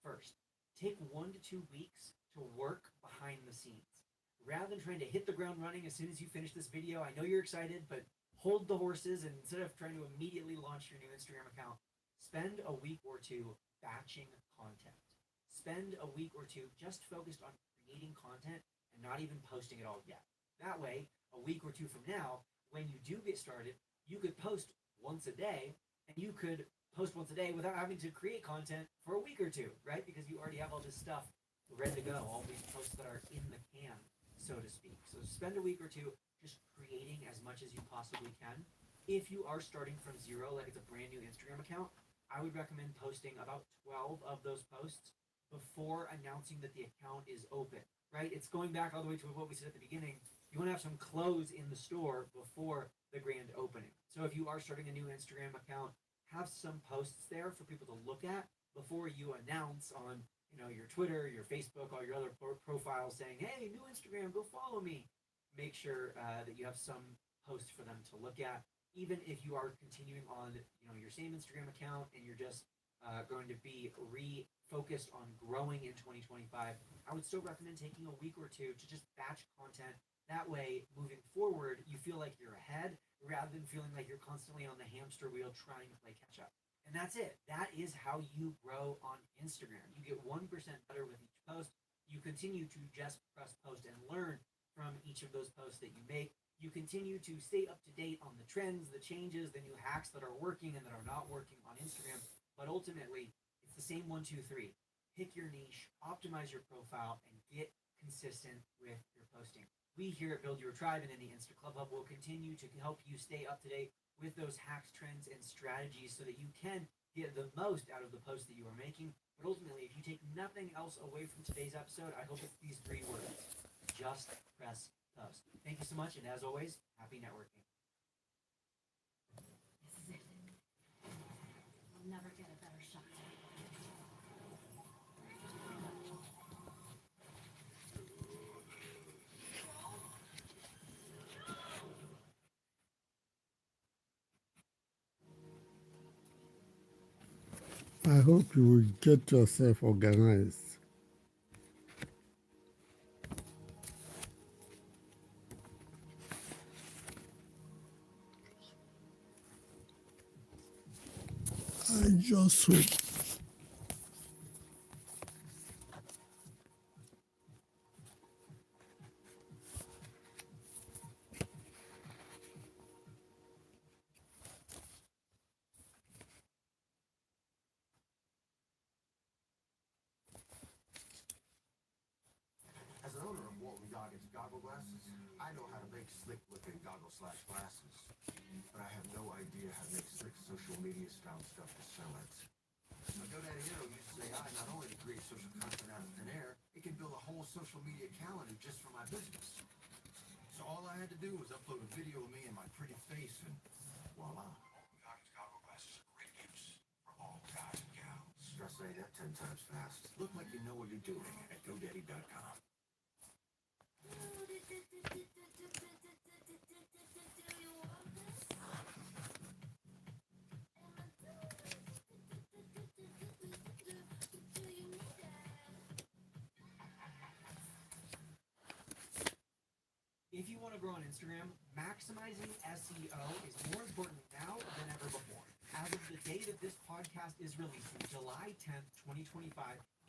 First, take 1 to 2 weeks to work behind the scenes. Rather than trying to hit the ground running as soon as you finish this video, I know you're excited, but hold the horses, and instead of trying to immediately launch your new Instagram account, spend a week or two batching content. Spend a week or two just focused on creating content and not even posting it all yet. That way, a week or two from now, when you do get started, you could post once a day, and you could post once a day without having to create content for a week or two, right? Because you already have all this stuff ready to go, all these posts that are in the can, so to speak. So spend a week or two just creating as much as you possibly can. If you are starting from zero, like it's a brand new Instagram account, I would recommend posting about 12 of those posts before announcing that the account is open, right? It's going back all the way to what we said at the beginning. You want to have some clothes in the store before the grand opening. So if you are starting a new Instagram account, have some posts there for people to look at before you announce on your Twitter, your Facebook, all your other profiles saying, hey, new Instagram, go follow me. Make sure that you have some posts for them to look at. Even if you are continuing on your same Instagram account and you're just going to be refocused on growing in 2025, I would still recommend taking a week or two to just batch content. That way, moving forward, you feel like you're ahead rather than feeling like you're constantly on the hamster wheel trying to play catch up. And that's it. That is how you grow on Instagram. You get 1% better with each post. You continue to just press post and learn from each of those posts that you make. You continue to stay up to date on the trends, the changes, the new hacks that are working and that are not working on Instagram. But ultimately, it's the same 1, 2, 3. Pick your niche, optimize your profile, and get consistent with your posting. We here at Build Your Tribe and in the Insta Club Hub will continue to help you stay up to date with those hacks, trends, and strategies so that you can get the most out of the posts that you are making. But ultimately, if you take nothing else away from today's episode, I hope it's these 3 words. Just press post. Thank you so much, and as always, happy networking. This is it. I'll never get a better shot. I hope you will get yourself organized. I just hope goggle glasses? I know how to make slick-looking goggle/glasses, but I have no idea how to make slick social media-style stuff to sell it. Now, GoDaddy Hero uses AI not only to create social content out of thin air, it can build a whole social media calendar just for my business. So all I had to do was upload a video of me and my pretty face, and voila. Goggins goggle glasses are great use for all guys and gals. Try saying that 10 times fast. Look like you know what you're doing at GoDaddy.com. If you want to grow on Instagram, maximizing SEO is more important now than ever before. As of the date of this podcast is releasing, July 10th, 2025,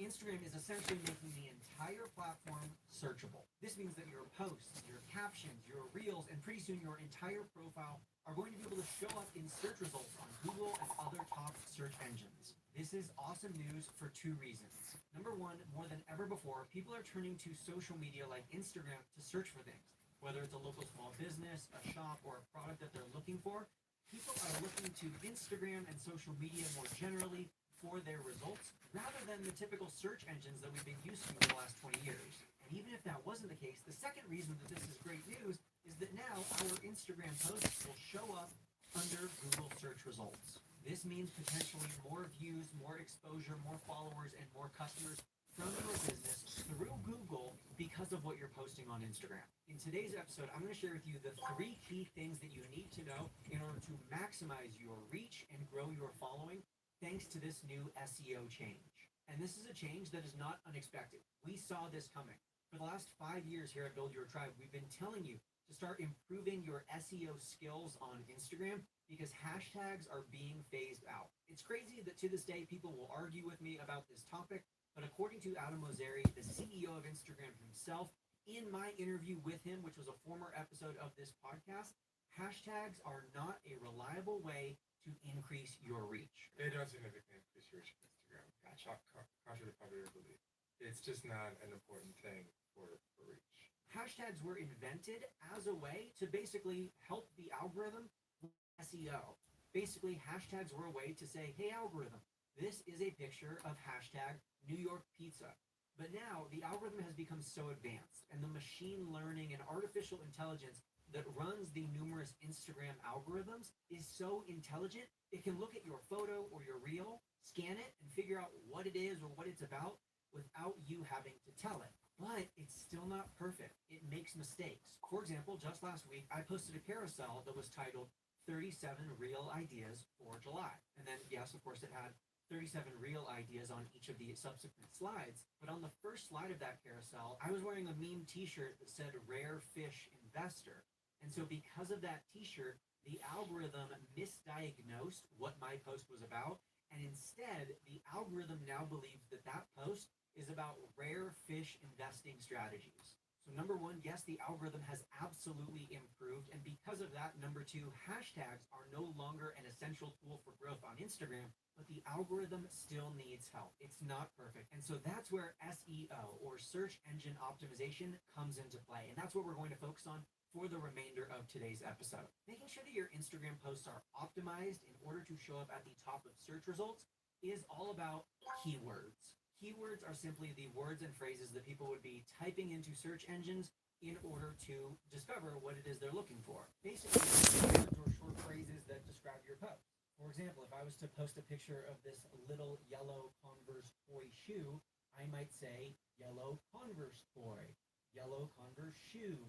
Instagram is essentially making the entire platform searchable. This means that your posts, your captions, your reels, and pretty soon your entire profile are going to be able to show up in search results on Google and other top search engines. This is awesome news for two reasons. Number one, more than ever before, people are turning to social media like Instagram to search for things. Whether it's a local small business, a shop, or a product that they're looking for, people are looking to Instagram and social media more generally for their results, rather than the typical search engines that we've been used to for the last 20 years. And even if that wasn't the case, the second reason that this is great news is that now our Instagram posts will show up under Google search results. This means potentially more views, more exposure, more followers, and more customers from your business through Google because of what you're posting on Instagram. In today's episode, I'm going to share with you the 3 key things that you need to know in order to maximize your reach and grow your following thanks to this new SEO change. And this is a change that is not unexpected. We saw this coming. For the last 5 years here at Build Your Tribe, we've been telling you to start improving your SEO skills on Instagram because hashtags are being phased out. It's crazy that to this day, people will argue with me about this topic, but according to Adam Mosseri, the CEO of Instagram himself, in my interview with him, which was a former episode of this podcast, hashtags are not a reliable way to increase your reach. They don't significantly increase your reach on Instagram. Contrary to popular belief. It's just not an important thing for reach. Hashtags were invented as a way to basically help the algorithm with SEO. Basically, hashtags were a way to say, hey, algorithm, this is a picture of hashtag New York pizza. But now the algorithm has become so advanced, and the machine learning and artificial intelligence that runs the numerous Instagram algorithms is so intelligent, it can look at your photo or your reel, scan it, and figure out what it is or what it's about without you having to tell it. But it's still not perfect. It makes mistakes. For example, just last week, I posted a carousel that was titled 37 Real Ideas for July. And then, yes, of course, it had 37 real ideas on each of the subsequent slides. But on the first slide of that carousel, I was wearing a meme t-shirt that said Rare Fish Investor. And so because of that t-shirt, the algorithm misdiagnosed what my post was about. And instead, the algorithm now believes that that post is about rare fish investing strategies. So number one, yes, the algorithm has absolutely improved. And because of that, number two, hashtags are no longer an essential tool for growth on Instagram, but the algorithm still needs help. It's not perfect. And so that's where SEO, or search engine optimization, comes into play. And that's what we're going to focus on for the remainder of today's episode. Making sure that your Instagram posts are optimized in order to show up at the top of search results is all about keywords. Keywords are simply the words and phrases that people would be typing into search engines in order to discover what it is they're looking for. Basically, words or short phrases that describe your post. For example, if I was to post a picture of this little yellow Converse toy shoe, I might say yellow Converse toy, yellow Converse shoe,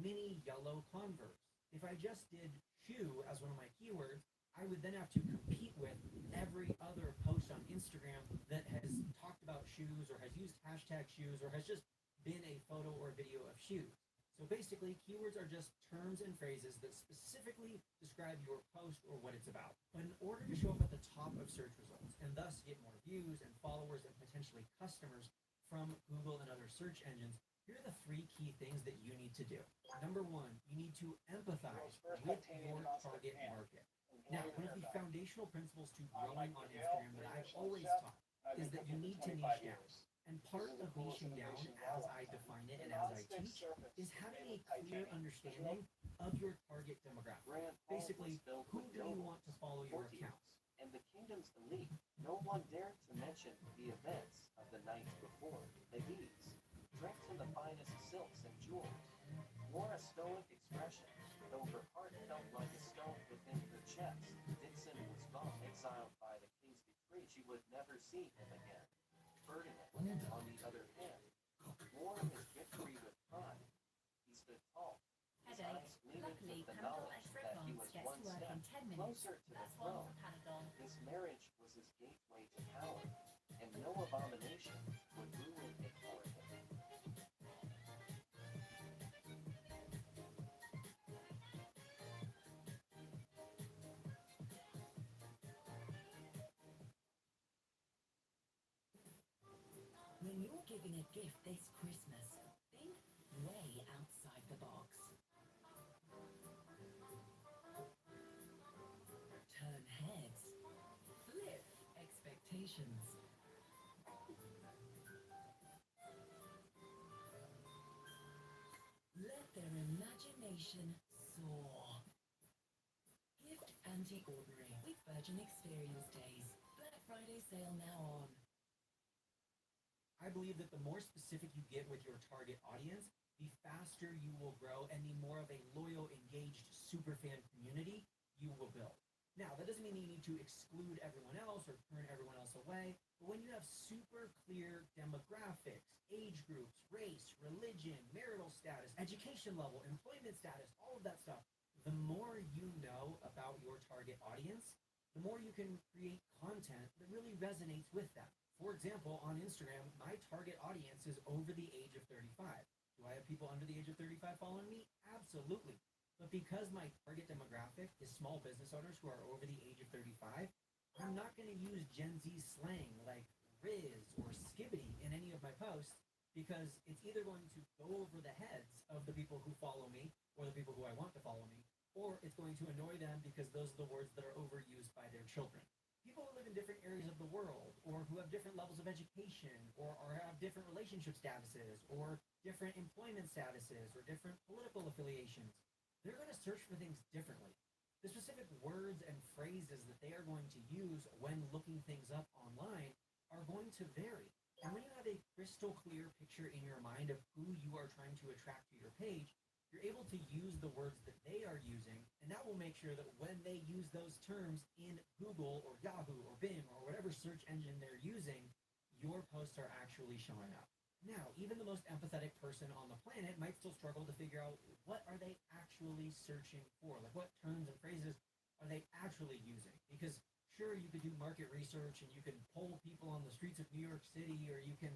mini yellow Converse. If I just did shoe as one of my keywords, I would then have to compete with every other post on Instagram that has talked about shoes or has used hashtag shoes or has just been a photo or video of shoes. So basically, keywords are just terms and phrases that specifically describe your post or what it's about. But in order to show up at the top of search results and thus get more views and followers and potentially customers from Google and other search engines, here are the 3 key things that you need to do. Number 1, you need to empathize with your target market. Now, one of the foundational principles to growing on Instagram that I've always taught is that you need to niche down. And part of niching down, as I define it and as I teach, is having a clear understanding of your target demographic. Basically, who do you want to follow your accounts? And the kingdom's elite, no one dared to mention the events of the night before. The Eves, dressed in the finest silks and jewels, wore a stoic expression, though her heart felt like a stone within her chest. Dixon was gone, exiled by the king's decree. She would never see him again. Ferdinand, on the other hand, wore his victory with pride. He stood tall, his eyes gleaming Luckily, with the Panadol knowledge Extra that he Advance was gets one to work step in 10 minutes. closer to the That's one throne. for Panadol. This marriage was his gateway to power, and no abomination would ruin it for him. When you're giving a gift this Christmas, think way outside the box. Turn heads. Flip expectations. Let their imagination soar. Gift anti-ordinary with Virgin Experience Days. Black Friday sale now on. I believe that the more specific you get with your target audience, the faster you will grow and the more of a loyal, engaged superfan community you will build. Now, that doesn't mean you need to exclude everyone else or turn everyone else away, but when you have super clear demographics, age groups, race, religion, marital status, education level, employment status, all of that stuff, the more you know about your target audience, the more you can create content that really resonates with them. For example, on Instagram, my target audience is over the age of 35. Do I have people under the age of 35 following me? Absolutely. But because my target demographic is small business owners who are over the age of 35, I'm not going to use Gen Z slang like Riz or Skibbity in any of my posts because it's either going to go over the heads of the people who follow me or the people who I want to follow me, or it's going to annoy them because those are the words that are overused by their children. People who live in different areas of the world, or who have different levels of education, or have different relationship statuses, or different employment statuses, or different political affiliations, they're going to search for things differently. The specific words and phrases that they are going to use when looking things up online are going to vary. And when you have a crystal clear picture in your mind of who you are trying to attract to your page, you're able to use the words that they are using, and that will make sure that when they use those terms in Google or Yahoo or Bing or whatever search engine they're using, your posts are actually showing up. Now, even the most empathetic person on the planet might still struggle to figure out what are they actually searching for? Like, what terms and phrases are they actually using? Because sure, you could do market research and you can poll people on the streets of New York City, or you can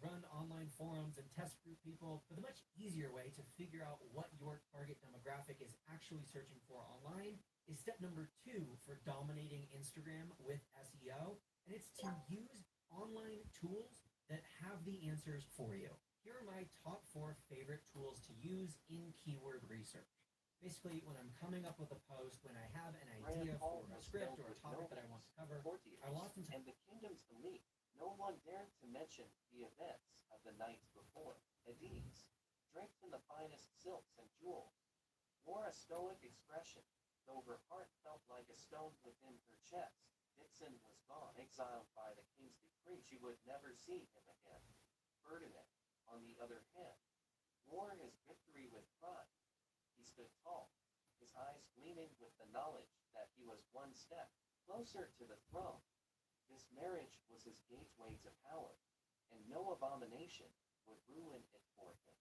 run online forums and test group people. But the much easier way to figure out what your target demographic is actually searching for online is step number 2 for dominating Instagram with SEO. And it's to use online tools that have the answers for you. Here are my top 4 favorite tools to use in keyword research. Basically, when I'm coming up with a post, when I have an idea for a script or a topic that I want to cover, I will oftentimes... And the kingdom's elite, no one dared to mention the events of the night before. Adiz, draped in the finest silks and jewels, wore a stoic expression, though her heart felt like a stone within her chest. Dixon was gone, exiled by the king's decree. She would never see him again. Ferdinand, on the other hand, wore his victory with pride. He stood tall, his eyes gleaming with the knowledge that he was one step closer to the throne. This marriage was his gateway to power, and no abomination would ruin it for him.